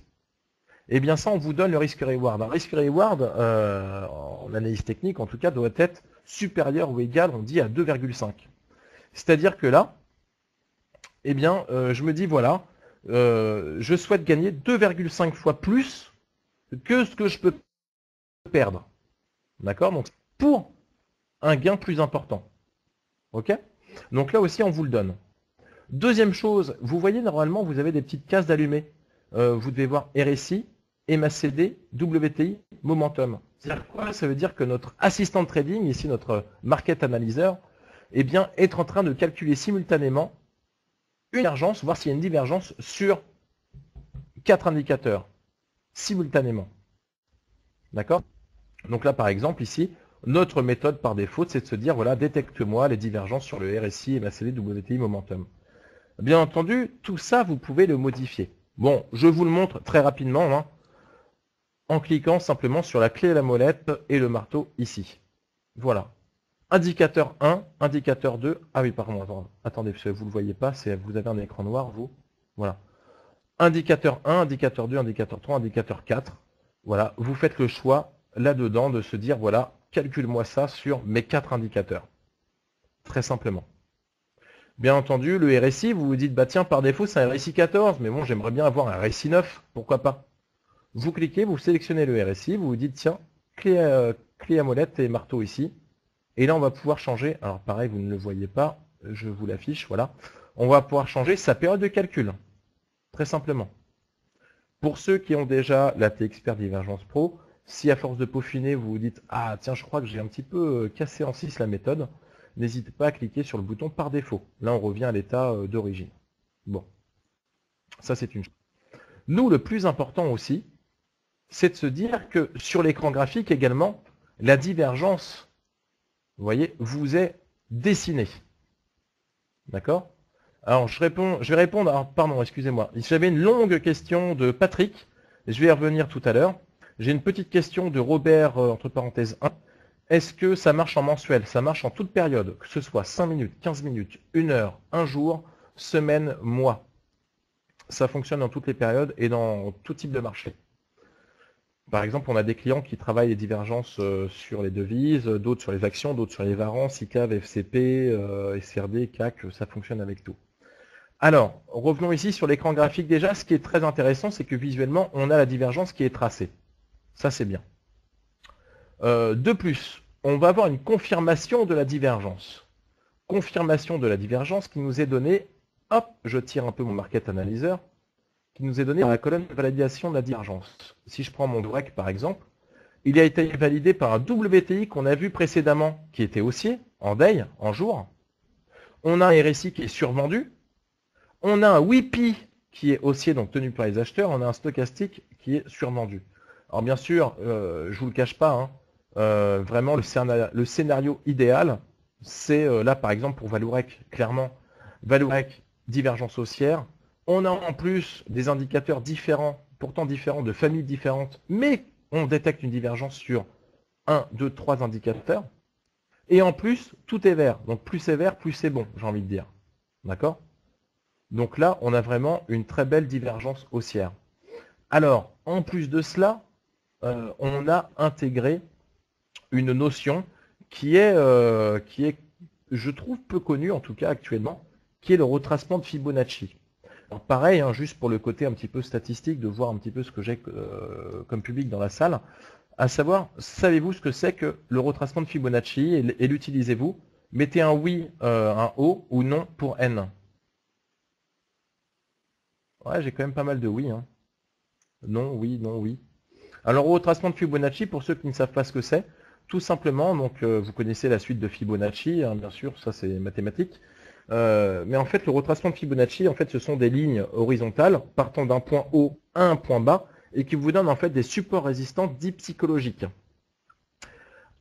Eh bien ça, on vous donne le risk-reward. Un risk-reward, en analyse technique, en tout cas, doit être supérieur ou égal, on dit, à 2,5. C'est-à-dire que là, eh bien, je me dis, voilà, je souhaite gagner 2,5 fois plus que ce que je peux perdre. D'accord? Donc, pour un gain plus important. Ok? Donc là aussi, on vous le donne. Deuxième chose, vous voyez, normalement, vous avez des petites cases d'allumés. Vous devez voir RSI, MACD, WTI, Momentum. C'est-à-dire quoi? Ça veut dire que notre assistant de trading, ici notre market analyzer, eh bien, est en train de calculer simultanément une divergence, voir s'il y a une divergence sur 4 indicateurs, simultanément. D'accord? Donc là, par exemple, ici, notre méthode par défaut, c'est de se dire, voilà, détecte-moi les divergences sur le RSI, MACD, WTI, Momentum. Bien entendu, tout ça, vous pouvez le modifier. Bon, je vous le montre très rapidement, hein, en cliquant simplement sur la clé à la molette et le marteau ici. Voilà. Indicateur 1, indicateur 2. Ah oui, pardon, attendez, parce que vous ne le voyez pas, vous avez un écran noir, vous. Voilà. Indicateur 1, indicateur 2, indicateur 3, indicateur 4. voilà, vous faites le choix là-dedans de se dire, voilà, calcule-moi ça sur mes 4 indicateurs. Très simplement. Bien entendu, le RSI, vous vous dites, bah tiens, par défaut, c'est un RSI 14, mais bon, j'aimerais bien avoir un RSI 9, pourquoi pas. Vous cliquez, vous sélectionnez le RSI, vous vous dites, tiens, clé à molette et marteau ici. Et là, on va pouvoir changer, alors pareil, vous ne le voyez pas, je vous l'affiche, voilà. On va pouvoir changer sa période de calcul, très simplement. Pour ceux qui ont déjà la T-Expert Divergence Pro, si à force de peaufiner, vous vous dites, ah tiens, je crois que j'ai un petit peu cassé en 6 la méthode, n'hésitez pas à cliquer sur le bouton par défaut. Là, on revient à l'état d'origine. Bon, ça c'est une chose. Nous, le plus important aussi, c'est de se dire que sur l'écran graphique également, la divergence, vous voyez, vous est dessinée. D'accord? Alors, je vais répondre, alors, pardon, excusez-moi. J'avais une longue question de Patrick, je vais y revenir tout à l'heure. J'ai une petite question de Robert, entre parenthèses 1. Est-ce que ça marche en mensuel? Ça marche en toute période, que ce soit 5 minutes, 15 minutes, 1 heure, 1 jour, semaine, mois. Ça fonctionne dans toutes les périodes et dans tout type de marché. Par exemple, on a des clients qui travaillent les divergences sur les devises, d'autres sur les actions, d'autres sur les varants, SICAV, FCP, SRD, CAC, ça fonctionne avec tout. Alors, revenons ici sur l'écran graphique déjà. Ce qui est très intéressant, c'est que visuellement, on a la divergence qui est tracée. Ça, c'est bien. De plus, on va avoir une confirmation de la divergence. Confirmation de la divergence qui nous est donnée, hop, je tire un peu mon market analyzer, qui nous est donnée dans la colonne de validation de la divergence. Si je prends mon DREC par exemple, il a été validé par un WTI qu'on a vu précédemment, qui était haussier, en day, en jour. On a un RSI qui est survendu. On a un WIPI qui est haussier, donc tenu par les acheteurs. On a un stochastique qui est survendu. Alors bien sûr, je vous le cache pas, hein, vraiment le scénario idéal, c'est là par exemple pour Vallourec, clairement, Vallourec, divergence haussière. On a en plus des indicateurs différents, pourtant différents, de familles différentes, mais on détecte une divergence sur 1, 2, 3 indicateurs. Et en plus, tout est vert. Donc plus c'est vert, plus c'est bon, j'ai envie de dire. D'accord? Donc là, on a vraiment une très belle divergence haussière. Alors, en plus de cela, on a intégré une notion qui est, je trouve, peu connue, en tout cas actuellement, qui est le retracement de Fibonacci. Alors pareil, hein, juste pour le côté un petit peu statistique, de voir un petit peu ce que j'ai comme public dans la salle, à savoir, savez-vous ce que c'est que le retracement de Fibonacci et l'utilisez-vous? Mettez un oui, un O ou non pour N. Ouais, j'ai quand même pas mal de oui. Hein. Non, oui, non, oui. Alors, le retracement de Fibonacci, pour ceux qui ne savent pas ce que c'est, tout simplement, donc vous connaissez la suite de Fibonacci, hein, bien sûr, ça c'est mathématique. Mais en fait, le retracement de Fibonacci, en fait, ce sont des lignes horizontales partant d'un point haut à un point bas et qui vous donnent en fait des supports résistants dits psychologiques.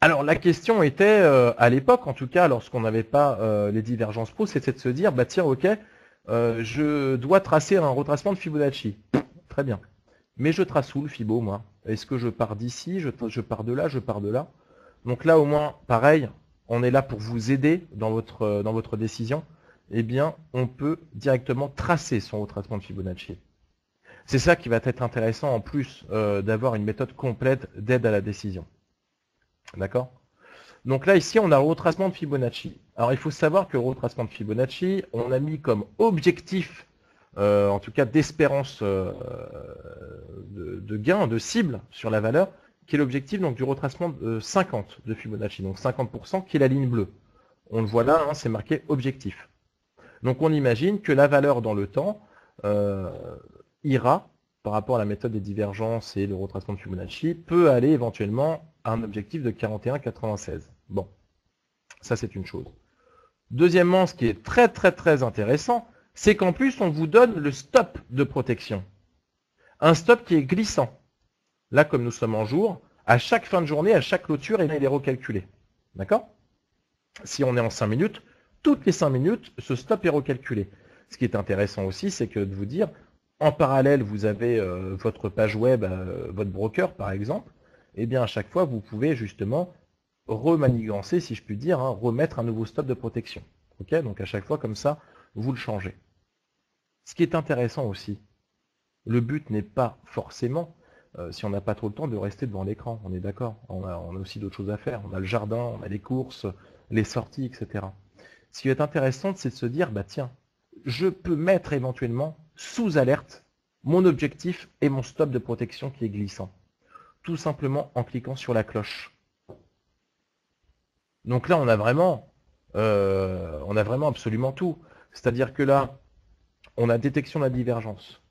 Alors, la question était, à l'époque, en tout cas, lorsqu'on n'avait pas les divergences pro, c'était de se dire, bah tiens, ok, je dois tracer un retracement de Fibonacci. Très bien. Mais je trace où le Fibo, moi? Est-ce que je pars d'ici, je pars de là, je pars de là? Donc là, au moins, pareil, on est là pour vous aider dans votre décision. Eh bien, on peut directement tracer son retracement de Fibonacci. C'est ça qui va être intéressant en plus d'avoir une méthode complète d'aide à la décision. D'accord? Donc là, ici, on a le retracement de Fibonacci. Alors, il faut savoir que le retracement de Fibonacci, on a mis comme objectif, en tout cas d'espérance de gain, de cible sur la valeur, qui est l'objectif donc du retracement de 50 de Fibonacci, donc 50% qui est la ligne bleue. On le voit là, hein, c'est marqué objectif. Donc on imagine que la valeur dans le temps ira, par rapport à la méthode des divergences et le retracement de Fibonacci, peut aller éventuellement à un objectif de 41,96. Bon, ça c'est une chose. Deuxièmement, ce qui est très très très intéressant, c'est qu'en plus on vous donne le stop de protection. Un stop qui est glissant. Là, comme nous sommes en jour, à chaque fin de journée, à chaque clôture, il est recalculé. D'accord? Si on est en 5 minutes, toutes les 5 minutes, ce stop est recalculé. Ce qui est intéressant aussi, c'est que de vous dire, en parallèle, vous avez votre page web, votre broker par exemple, et bien à chaque fois, vous pouvez justement remanigancer, si je puis dire, hein, remettre un nouveau stop de protection. Ok? Donc à chaque fois, comme ça, vous le changez. Ce qui est intéressant aussi, le but n'est pas forcément si on n'a pas trop le temps de rester devant l'écran, on est d'accord. On a aussi d'autres choses à faire. On a le jardin, on a les courses, les sorties, etc. Ce qui va être intéressant, c'est de se dire, bah tiens, je peux mettre éventuellement sous alerte mon objectif et mon stop de protection qui est glissant. Tout simplement en cliquant sur la cloche. Donc là, on a vraiment absolument tout. C'est-à-dire que là, on a détection de la divergence,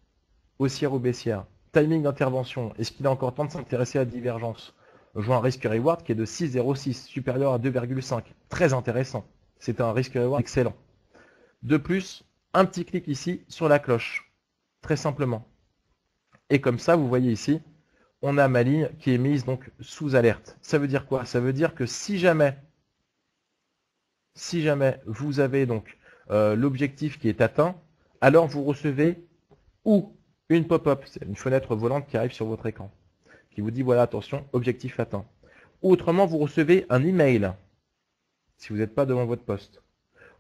haussière ou baissière, timing d'intervention, est-ce qu'il a encore temps de s'intéresser à la divergence? Je vois un risque-reward qui est de 6,06, supérieur à 2,5. Très intéressant. C'est un risque-reward excellent. De plus, un petit clic ici sur la cloche. Très simplement. Et comme ça, vous voyez ici, on a ma ligne qui est mise donc sous alerte. Ça veut dire quoi? Ça veut dire que si jamais vous avez donc l'objectif qui est atteint, alors vous recevez ou une pop-up, c'est une fenêtre volante qui arrive sur votre écran, qui vous dit voilà, attention, objectif atteint. Ou autrement, vous recevez un email, si vous n'êtes pas devant votre poste.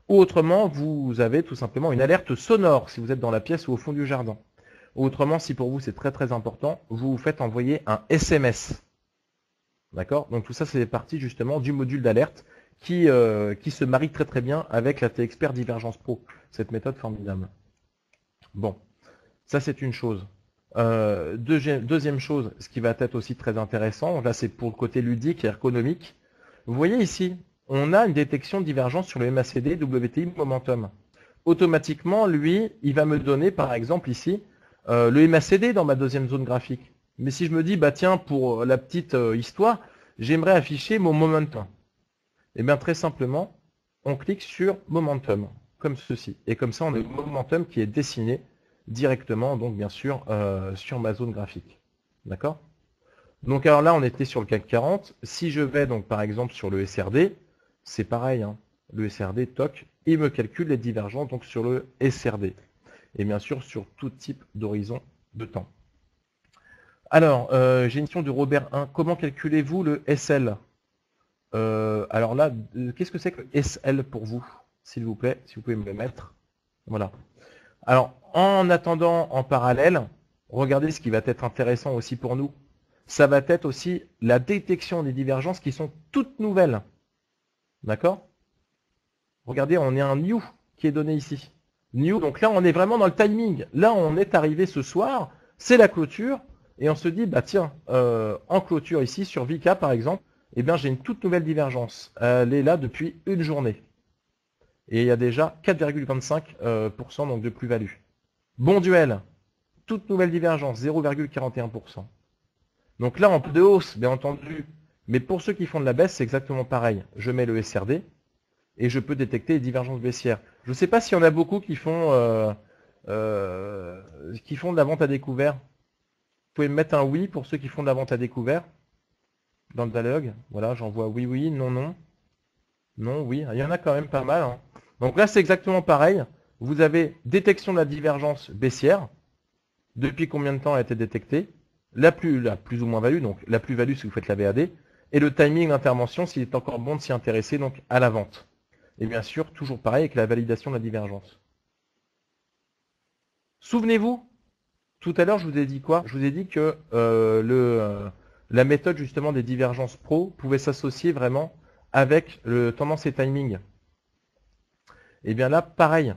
Ou autrement, vous avez tout simplement une alerte sonore, si vous êtes dans la pièce ou au fond du jardin. Ou autrement, si pour vous c'est très très important, vous vous faites envoyer un SMS. D'accord? Donc tout ça, c'est partie justement du module d'alerte qui se marie très très bien avec la T-Expert Divergence Pro, cette méthode formidable. Bon, ça c'est une chose. Deuxième chose, ce qui va être aussi très intéressant, là c'est pour le côté ludique et ergonomique. Vous voyez ici, on a une détection de divergence sur le MACD WTI Momentum. Automatiquement, lui, il va me donner par exemple ici le MACD dans ma deuxième zone graphique. Mais si je me dis, bah tiens, pour la petite histoire, j'aimerais afficher mon momentum. Et bien très simplement, on clique sur momentum, comme ceci. Et comme ça, on a le momentum qui est dessiné directement, donc bien sûr, sur ma zone graphique. D'accord? Donc alors là, on était sur le CAC 40. Si je vais donc par exemple sur le SRD, c'est pareil, hein. Le SRD, toc, il me calcule les divergences donc sur le SRD. Et bien sûr sur tout type d'horizon de temps. Alors, j'ai une question de Robert 1. Comment calculez-vous le SL? Alors là, qu'est-ce que c'est que le SL pour vous? S'il vous plaît, si vous pouvez me le mettre. Voilà. Alors, en attendant, en parallèle, regardez ce qui va être intéressant aussi pour nous. Ça va être aussi la détection des divergences qui sont toutes nouvelles. D'accord? Regardez, on est un new qui est donné ici. New, donc là, on est vraiment dans le timing. Là, on est arrivé ce soir, c'est la clôture, et on se dit, bah tiens, en clôture ici, sur Vika par exemple, eh bien, j'ai une toute nouvelle divergence. Elle est là depuis une journée. Et il y a déjà 4,25% donc de plus-value. Bon duel, toute nouvelle divergence, 0,41%. Donc là, en peu de hausse, bien entendu. Mais pour ceux qui font de la baisse, c'est exactement pareil. Je mets le SRD et je peux détecter les divergences baissières. Je ne sais pas s'il y en a beaucoup qui font de la vente à découvert. Vous pouvez me mettre un oui pour ceux qui font de la vente à découvert dans le dialogue. Voilà, j'en vois oui, oui, non, non. Non, oui, il y en a quand même pas mal. Hein. Donc là, c'est exactement pareil. Vous avez détection de la divergence baissière. Depuis combien de temps elle a été détectée? La plus ou moins value, donc la plus-value si vous faites la VAD. Et le timing d'intervention, s'il est encore bon de s'y intéresser, donc à la vente. Et bien sûr, toujours pareil avec la validation de la divergence. Souvenez-vous, tout à l'heure, je vous ai dit quoi? Je vous ai dit que la méthode justement des divergences pro pouvait s'associer vraiment avec le tendance et timing. Et bien là, pareil.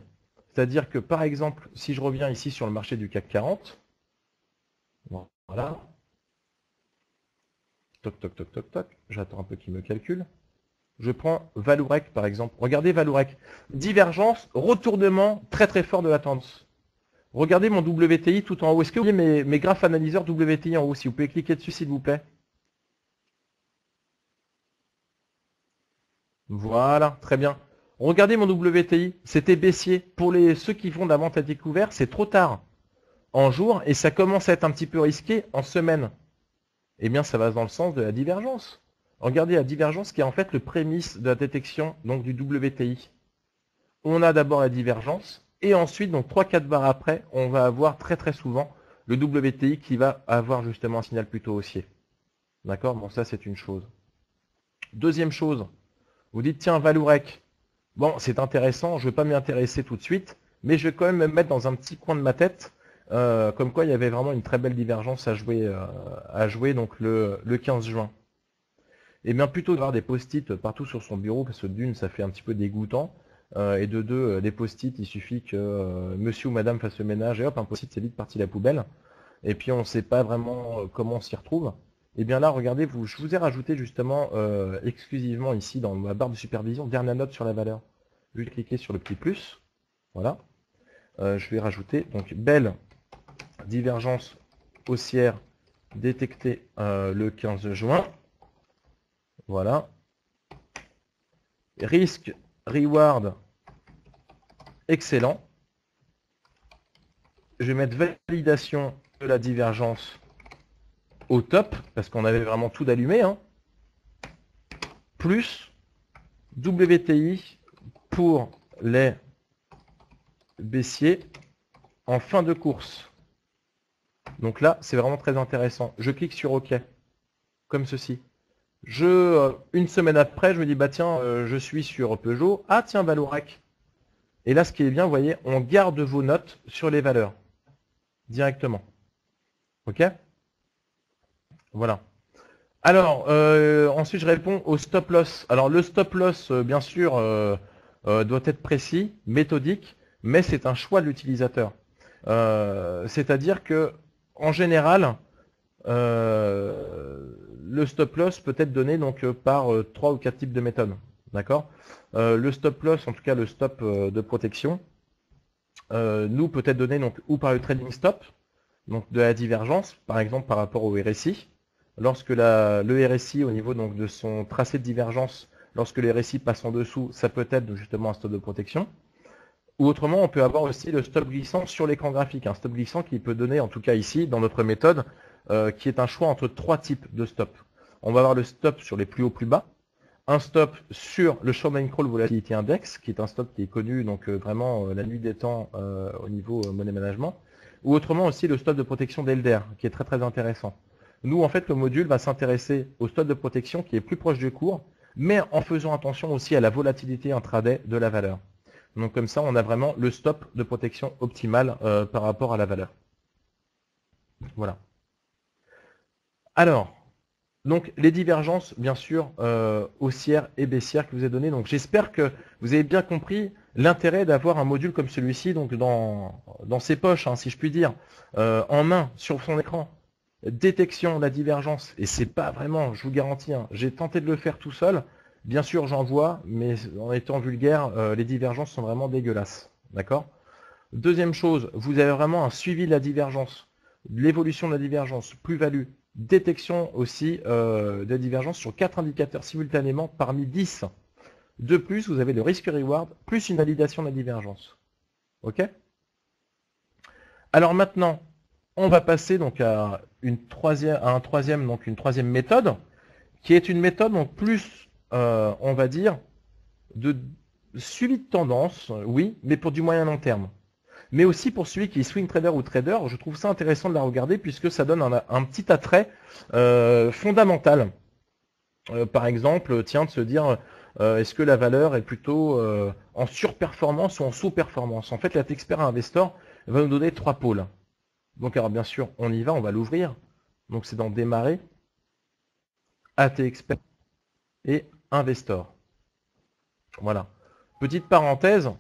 C'est-à-dire que par exemple, si je reviens ici sur le marché du CAC 40, voilà. Toc, toc, toc, toc, toc. J'attends un peu qu'il me calcule. Je prends Valourec par exemple. Regardez Valourec. Divergence, retournement très très fort de la tendance. Regardez mon WTI tout en haut. Est-ce que vous voyez mes graphes analyseurs WTI en haut? Si vous pouvez cliquer dessus s'il vous plaît. Voilà, très bien. Regardez mon WTI, c'était baissier. Pour ceux qui font de la vente à découvert, c'est trop tard en jour et ça commence à être un petit peu risqué en semaine. Eh bien, ça va dans le sens de la divergence. Regardez la divergence qui est en fait le prémisse de la détection donc du WTI. On a d'abord la divergence et ensuite, donc 3-4 barres après, on va avoir très très souvent le WTI qui va avoir justement un signal plutôt haussier. D'accord? Bon, ça c'est une chose. Deuxième chose, vous dites tiens, Valourec. Bon, c'est intéressant, je ne vais pas m'y intéresser tout de suite, mais je vais quand même me mettre dans un petit coin de ma tête comme quoi il y avait vraiment une très belle divergence à jouer donc le 15 juin. Et bien plutôt d'avoir des post-it partout sur son bureau, parce que d'une, ça fait un petit peu dégoûtant, et de deux, des post-it, il suffit que monsieur ou madame fasse le ménage, et hop, un post-it, c'est vite parti à la poubelle, et puis on ne sait pas vraiment comment on s'y retrouve. Et bien là, regardez, je vous ai rajouté justement exclusivement ici dans ma barre de supervision, dernière note sur la valeur. Je vais cliquer sur le petit plus, voilà. Je vais rajouter, donc, belle divergence haussière détectée le 15 juin. Voilà. Risque, reward, excellent. Je vais mettre validation de la divergence au top, parce qu'on avait vraiment tout d'allumé. Hein. Plus WTI pour les baissiers en fin de course. Donc là, c'est vraiment très intéressant. Je clique sur OK, comme ceci. Une semaine après, je me dis, bah tiens, je suis sur Peugeot. Ah tiens, Vallourec. Et là, ce qui est bien, vous voyez, on garde vos notes sur les valeurs directement. OK? Voilà. Alors, ensuite, je réponds au stop loss. Alors, le stop loss, bien sûr, doit être précis, méthodique, mais c'est un choix de l'utilisateur. C'est-à-dire que, en général, le stop loss peut être donné donc par 3 ou 4 types de méthodes. D'accord. Le stop loss, en tout cas le stop de protection, nous peut être donné donc ou par le trading stop, donc de la divergence, par exemple par rapport au RSI. Lorsque le RSI au niveau donc de son tracé de divergence, lorsque le RSI passe en dessous, ça peut être justement un stop de protection. Ou autrement, on peut avoir aussi le stop glissant sur l'écran graphique, un stop glissant qui peut donner, en tout cas ici, dans notre méthode, qui est un choix entre 3 types de stop. On va avoir le stop sur les plus hauts, plus bas, un stop sur le Short Crawl Volatility Index, qui est un stop qui est connu donc vraiment la nuit des temps au niveau money management, ou autrement aussi le stop de protection d'Elder, qui est très très intéressant. Nous, en fait, le module va s'intéresser au stop de protection qui est plus proche du cours, mais en faisant attention aussi à la volatilité intraday de la valeur. Donc comme ça, on a vraiment le stop de protection optimal par rapport à la valeur. Voilà. Alors, donc les divergences, bien sûr, haussières et baissières que je vous ai données. Donc j'espère que vous avez bien compris l'intérêt d'avoir un module comme celui-ci, donc dans ses poches, hein, si je puis dire, en main, sur son écran. Détection de la divergence, et c'est pas vraiment, je vous garantis, hein, j'ai tenté de le faire tout seul. Bien sûr, j'en vois, mais en étant vulgaire, les divergences sont vraiment dégueulasses. D'accord? Deuxième chose, vous avez vraiment un suivi de la divergence, de l'évolution de la divergence, plus-value, détection aussi de la divergence sur 4 indicateurs simultanément parmi 10. De plus, vous avez le risque-reward, plus une validation de la divergence. OK? Alors maintenant, on va passer donc à une troisième méthode, qui est une méthode donc plus, on va dire, de suivi de tendance, oui, mais pour du moyen long terme. Mais aussi pour celui qui est swing trader ou trader, je trouve ça intéressant de la regarder puisque ça donne un petit attrait fondamental. Par exemple, tiens, de se dire, est-ce que la valeur est plutôt en surperformance ou en sous-performance? En fait, la Expert Investor va nous donner 3 pôles. Donc, alors bien sûr, on y va, on va l'ouvrir. Donc, c'est dans Démarrer, AT Expert et Investor. Voilà. Petite parenthèse,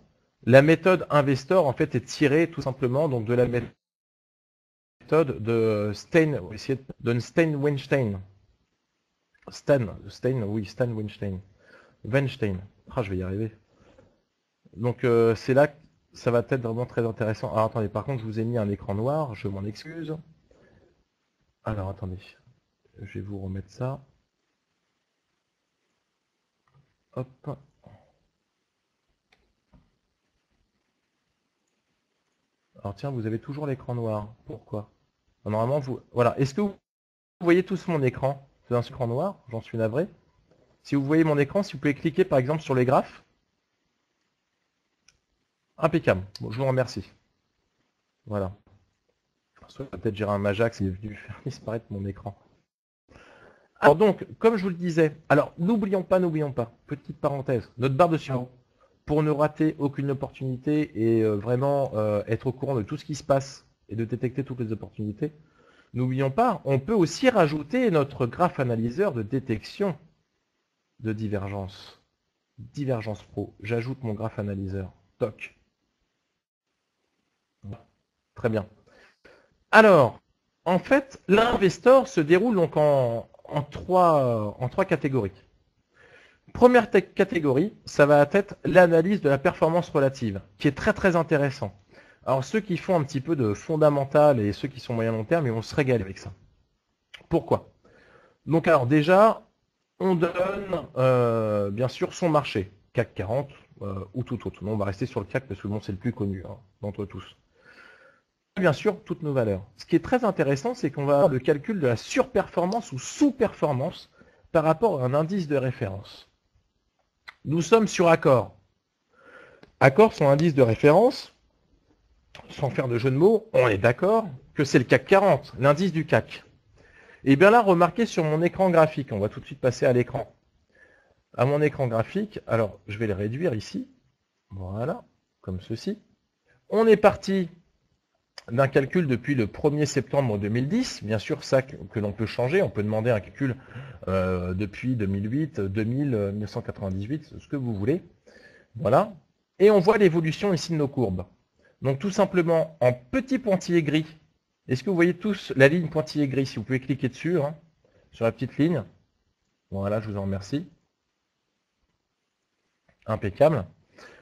la méthode Investor, en fait, est tirée tout simplement donc, de la méthode de Stein-Weinstein. Stan Weinstein. Weinstein. Ah, je vais y arriver. Donc, c'est là que ça va être vraiment très intéressant. Alors, attendez, par contre, je vous ai mis un écran noir, je m'en excuse. Alors, attendez, je vais vous remettre ça. Hop. Alors, tiens, vous avez toujours l'écran noir. Pourquoi? Normalement, vous... Voilà. Est-ce que vous voyez tous mon écran? C'est un écran noir, j'en suis navré. Si vous voyez mon écran, si vous pouvez cliquer par exemple sur les graphes. Impeccable. Bon, je vous remercie. Voilà. Peut-être gérer un Majax, il est venu faire disparaître mon écran. Alors donc, comme je vous le disais, alors n'oublions pas, petite parenthèse, notre barre de suivi, pour ne rater aucune opportunité et vraiment être au courant de tout ce qui se passe et de détecter toutes les opportunités, n'oublions pas, on peut aussi rajouter notre graphe analyseur de détection de divergence. Divergence Pro. J'ajoute mon graphe analyseur. Toc. Très bien. Alors, en fait, l'Investor se déroule donc en trois catégories. Première catégorie, ça va être l'analyse de la performance relative, qui est très très intéressant. Alors ceux qui font un petit peu de fondamental et ceux qui sont moyen long terme, ils vont se régaler avec ça. Pourquoi? Donc alors déjà, on donne bien sûr son marché, CAC 40 ou tout autre. Non, on va rester sur le CAC parce que bon, c'est le plus connu d'entre tous. Bien sûr, toutes nos valeurs. Ce qui est très intéressant, c'est qu'on va avoir le calcul de la surperformance ou sous-performance par rapport à un indice de référence. Nous sommes sur Accor. Accor, son indice de référence, sans faire de jeu de mots, on est d'accord que c'est le CAC 40, l'indice du CAC. Et bien là, remarquez sur mon écran graphique, on va tout de suite passer à l'écran. À mon écran graphique, alors je vais le réduire ici, voilà, comme ceci. On est parti d'un calcul depuis le 1er septembre 2010, bien sûr ça que l'on peut changer, on peut demander un calcul depuis 2008, 2000, 1998, ce que vous voulez. Voilà. Et on voit l'évolution ici de nos courbes. Donc tout simplement en petit pointillé gris. Est-ce que vous voyez tous la ligne pointillé gris? Si vous pouvez cliquer dessus, sur la petite ligne. Voilà, je vous en remercie. Impeccable.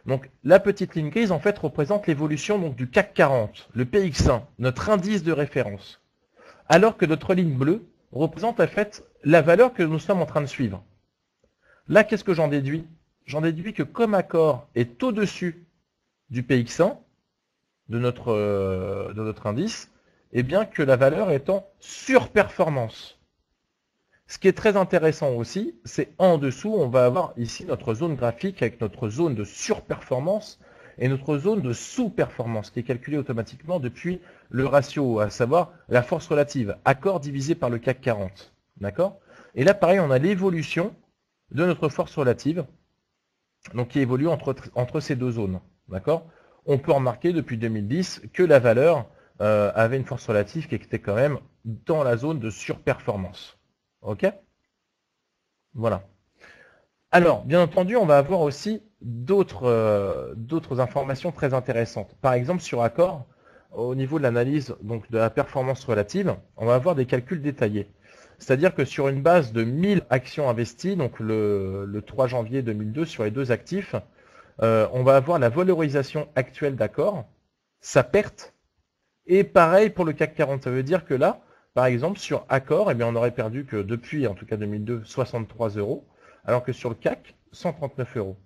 Donc la petite ligne grise en fait représente l'évolution donc du CAC 40, le PX1, notre indice de référence. Alors que notre ligne bleue représente en fait la valeur que nous sommes en train de suivre. Là, qu'est-ce que j'en déduis? J'en déduis que comme Accor est au-dessus du PX1, de notre indice, et bien que la valeur est en surperformance. Ce qui est très intéressant aussi, c'est en dessous, on va avoir ici notre zone graphique avec notre zone de surperformance et notre zone de sous-performance qui est calculée automatiquement depuis le ratio, à savoir la force relative, Accor divisé par le CAC 40. D'accord? Et là, pareil, on a l'évolution de notre force relative, donc qui évolue entre ces deux zones. D'accord? On peut remarquer depuis 2010 que la valeur avait une force relative qui était quand même dans la zone de surperformance. Ok? Voilà. Alors, bien entendu, on va avoir aussi d'autres informations très intéressantes. Par exemple, sur Accor, au niveau de l'analyse donc de la performance relative, on va avoir des calculs détaillés. C'est-à-dire que sur une base de 1000 actions investies, donc le 3 janvier 2002 sur les deux actifs, on va avoir la valorisation actuelle d'Accor, sa perte, et pareil pour le CAC 40. Ça veut dire que là, par exemple, sur Accor, eh bien, on aurait perdu que depuis, en tout cas 2002, 63 €, alors que sur le CAC, 139 €.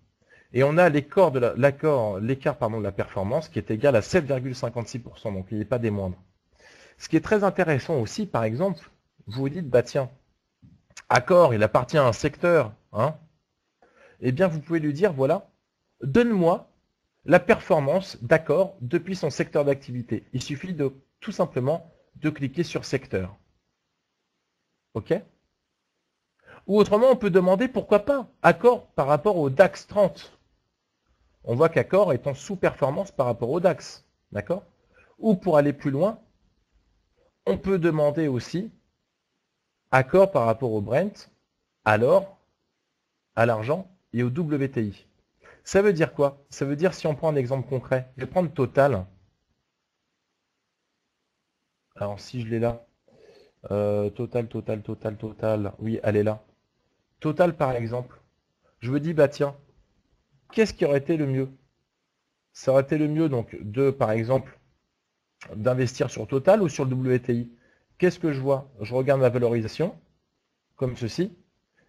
Et on a l'écart de la performance qui est égal à 7,56%, donc il n'est pas des moindres. Ce qui est très intéressant aussi, par exemple, vous vous dites, bah tiens, Accor, il appartient à un secteur, eh bien, vous pouvez lui dire, voilà, donne-moi la performance d'Accor depuis son secteur d'activité. Il suffit de tout simplement de cliquer sur secteur. OK? Ou autrement, on peut demander pourquoi pas Accor par rapport au DAX 30. On voit qu'Accor est en sous-performance par rapport au DAX. D'accord? Ou pour aller plus loin, on peut demander aussi Accor par rapport au Brent, à l'or, à l'argent et au WTI. Ça veut dire quoi? Ça veut dire, si on prend un exemple concret, je vais prendre Total. Alors si je l'ai là, Total, oui, elle est là. Total par exemple, je me dis, bah tiens, qu'est-ce qui aurait été le mieux? Ça aurait été le mieux donc par exemple, d'investir sur Total ou sur le WTI? Qu'est-ce que je vois? Je regarde ma valorisation, comme ceci.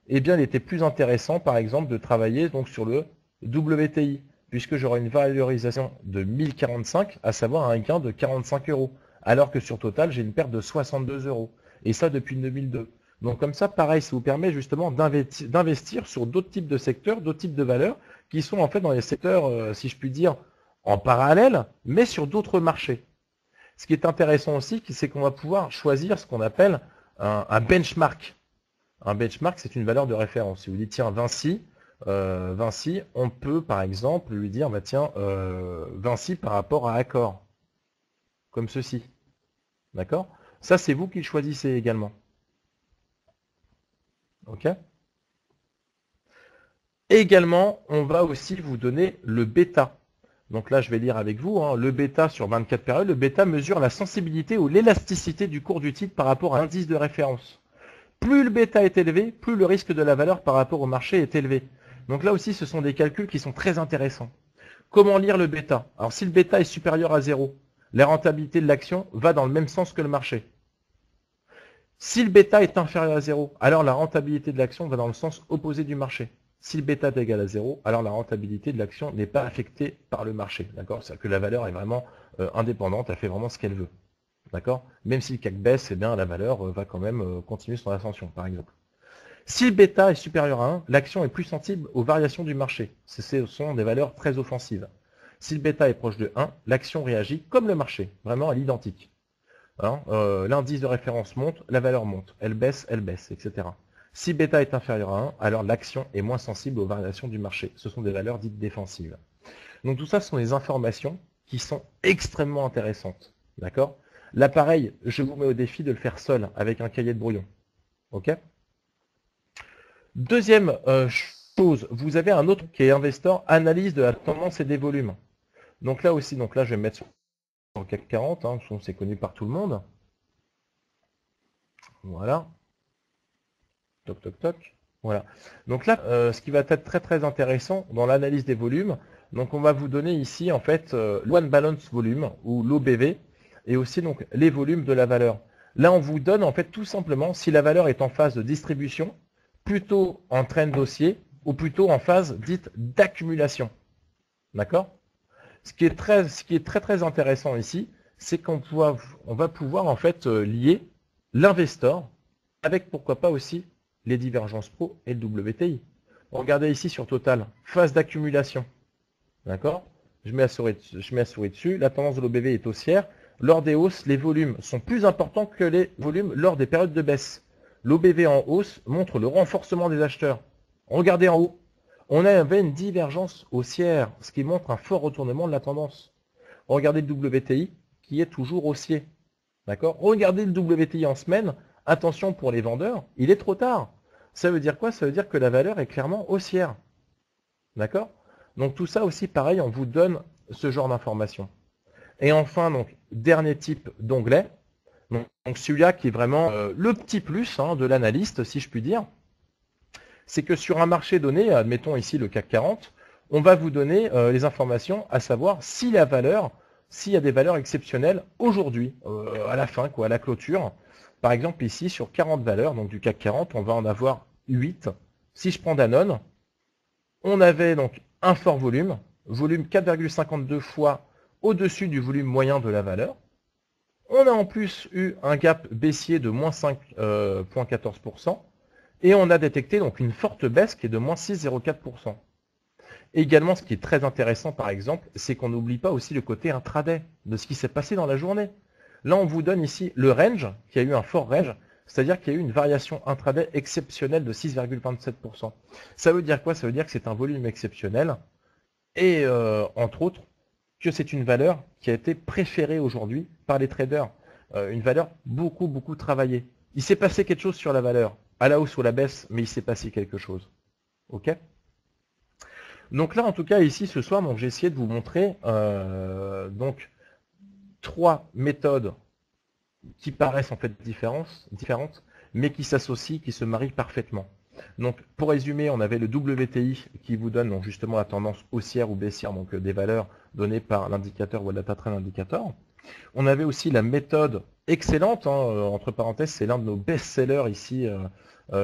Eh bien, il était plus intéressant, par exemple, de travailler donc sur le WTI, puisque j'aurai une valorisation de 1045, à savoir un gain de 45 €, alors que sur Total, j'ai une perte de 62 €. Et ça depuis 2002. Donc comme ça, pareil, ça vous permet justement d'investir sur d'autres types de secteurs, d'autres types de valeurs, qui sont en fait dans les secteurs, si je puis dire, en parallèle, mais sur d'autres marchés. Ce qui est intéressant aussi, c'est qu'on va pouvoir choisir ce qu'on appelle un benchmark. Un benchmark, c'est une valeur de référence. Si vous dites, tiens, Vinci, on peut par exemple lui dire, bah tiens, Vinci par rapport à Accor, comme ceci. D'accord? Ça, c'est vous qui le choisissez également. OK? Également, on va aussi vous donner le bêta. Donc là, je vais lire avec vous, hein, le bêta sur 24 périodes. Le bêta mesure la sensibilité ou l'élasticité du cours du titre par rapport à l'indice de référence. Plus le bêta est élevé, plus le risque de la valeur par rapport au marché est élevé. Donc là aussi, ce sont des calculs qui sont très intéressants. Comment lire le bêta? Alors si le bêta est supérieur à 0, la rentabilité de l'action va dans le même sens que le marché. Si le bêta est inférieur à 0, alors la rentabilité de l'action va dans le sens opposé du marché. Si le bêta est égal à 0, alors la rentabilité de l'action n'est pas affectée par le marché. D'accord? C'est-à-dire que la valeur est vraiment indépendante, elle fait vraiment ce qu'elle veut. D'accord? Même si le CAC baisse, eh bien, la valeur va quand même continuer son ascension, par exemple. Si le bêta est supérieur à 1, l'action est plus sensible aux variations du marché. Ce sont des valeurs très offensives. Si le bêta est proche de 1, l'action réagit comme le marché, vraiment à l'identique. Hein, l'indice de référence monte, la valeur monte. Elle baisse, etc. Si bêta est inférieur à 1, alors l'action est moins sensible aux variations du marché. Ce sont des valeurs dites défensives. Donc tout ça, ce sont des informations qui sont extrêmement intéressantes. D'accord? Là, pareil, je vous mets au défi de le faire seul, avec un cahier de brouillon. OK? Deuxième chose, vous avez un autre qui est Investor, analyse de la tendance et des volumes. Donc là aussi, donc là, je vais me mettre sur le CAC 40, hein, c'est connu par tout le monde. Voilà. Toc, toc, toc. Voilà. Donc là, ce qui va être très très intéressant dans l'analyse des volumes, donc on va vous donner ici en fait l'One Balance Volume ou l'OBV et aussi donc les volumes de la valeur. Là, on vous donne en fait tout simplement si la valeur est en phase de distribution, plutôt en trend haussier ou plutôt en phase dite d'accumulation. D'accord? Ce qui est très intéressant ici, c'est qu'on va pouvoir en fait lier l'Investor avec pourquoi pas aussi les divergences pro et le WTI. Regardez ici sur Total, phase d'accumulation. D'accord? Je mets la souris dessus, la tendance de l'OBV est haussière. Lors des hausses, les volumes sont plus importants que les volumes lors des périodes de baisse. L'OBV en hausse montre le renforcement des acheteurs. Regardez en haut, on avait une divergence haussière, ce qui montre un fort retournement de la tendance. Regardez le WTI qui est toujours haussier. D'accord? Regardez le WTI en semaine, attention pour les vendeurs, il est trop tard. Ça veut dire quoi? Ça veut dire que la valeur est clairement haussière. D'accord? Donc tout ça aussi, pareil, on vous donne ce genre d'informations. Et enfin, donc, dernier type d'onglet. Donc celui-là qui est vraiment le petit plus hein, de l'analyste, si je puis dire. C'est que sur un marché donné, admettons ici le CAC 40, on va vous donner les informations à savoir si la valeur, s'il y a des valeurs exceptionnelles aujourd'hui, à la fin, quoi, à la clôture. Par exemple ici sur 40 valeurs, donc du CAC 40, on va en avoir 8. Si je prends Danone, on avait donc un fort volume 4,52 fois au-dessus du volume moyen de la valeur. On a en plus eu un gap baissier de moins 5,14%. Et on a détecté donc une forte baisse qui est de moins 6,04%. Également, ce qui est très intéressant par exemple, c'est qu'on n'oublie pas aussi le côté intraday de ce qui s'est passé dans la journée. Là, on vous donne ici le range, qui a eu un fort range, c'est-à-dire qu'il y a eu une variation intraday exceptionnelle de 6,27%. Ça veut dire quoi? Ça veut dire que c'est un volume exceptionnel et entre autres que c'est une valeur qui a été préférée aujourd'hui par les traders. Une valeur beaucoup travaillée. Il s'est passé quelque chose sur la valeur, à la hausse ou à la baisse, mais il s'est passé quelque chose. Ok? Donc là, en tout cas, ici, ce soir, j'ai essayé de vous montrer donc 3 méthodes qui paraissent en fait différentes, mais qui s'associent, qui se marient parfaitement. Donc, pour résumer, on avait le WTI qui vous donne donc, justement la tendance haussière ou baissière, donc des valeurs données par l'indicateur World Data Trend Indicator. On avait aussi la méthode excellente, hein, entre parenthèses, c'est l'un de nos best-sellers ici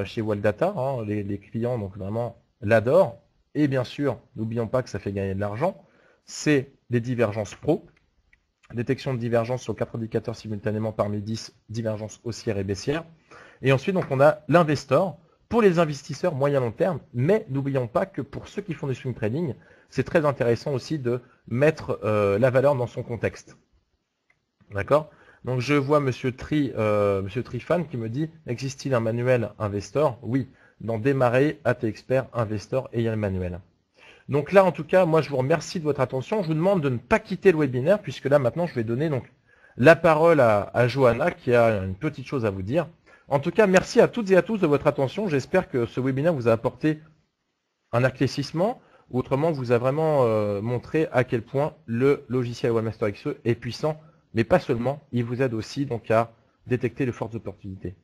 chez World Data. Hein, les clients donc vraiment l'adorent. Et bien sûr, n'oublions pas que ça fait gagner de l'argent. C'est les divergences pro. Détection de divergence sur 4 indicateurs simultanément parmi 10, divergences haussières et baissières. Et ensuite, donc, on a l'Investor pour les investisseurs moyen long terme. Mais n'oublions pas que pour ceux qui font du swing trading, c'est très intéressant aussi de mettre la valeur dans son contexte. D'accord? Donc je vois Monsieur Trifan qui me dit, existe-t-il un manuel Investor? Oui, dans Démarrer, AT Expert, Investor et il y a le manuel. Donc là, en tout cas, moi je vous remercie de votre attention. Je vous demande de ne pas quitter le webinaire puisque là maintenant je vais donner donc la parole à Johanna qui a une petite chose à vous dire. En tout cas, merci à toutes et à tous de votre attention. J'espère que ce webinaire vous a apporté un éclaircissement, ou autrement vous a vraiment montré à quel point le logiciel Webmaster XE est puissant, mais pas seulement, il vous aide aussi donc à détecter les fortes opportunités.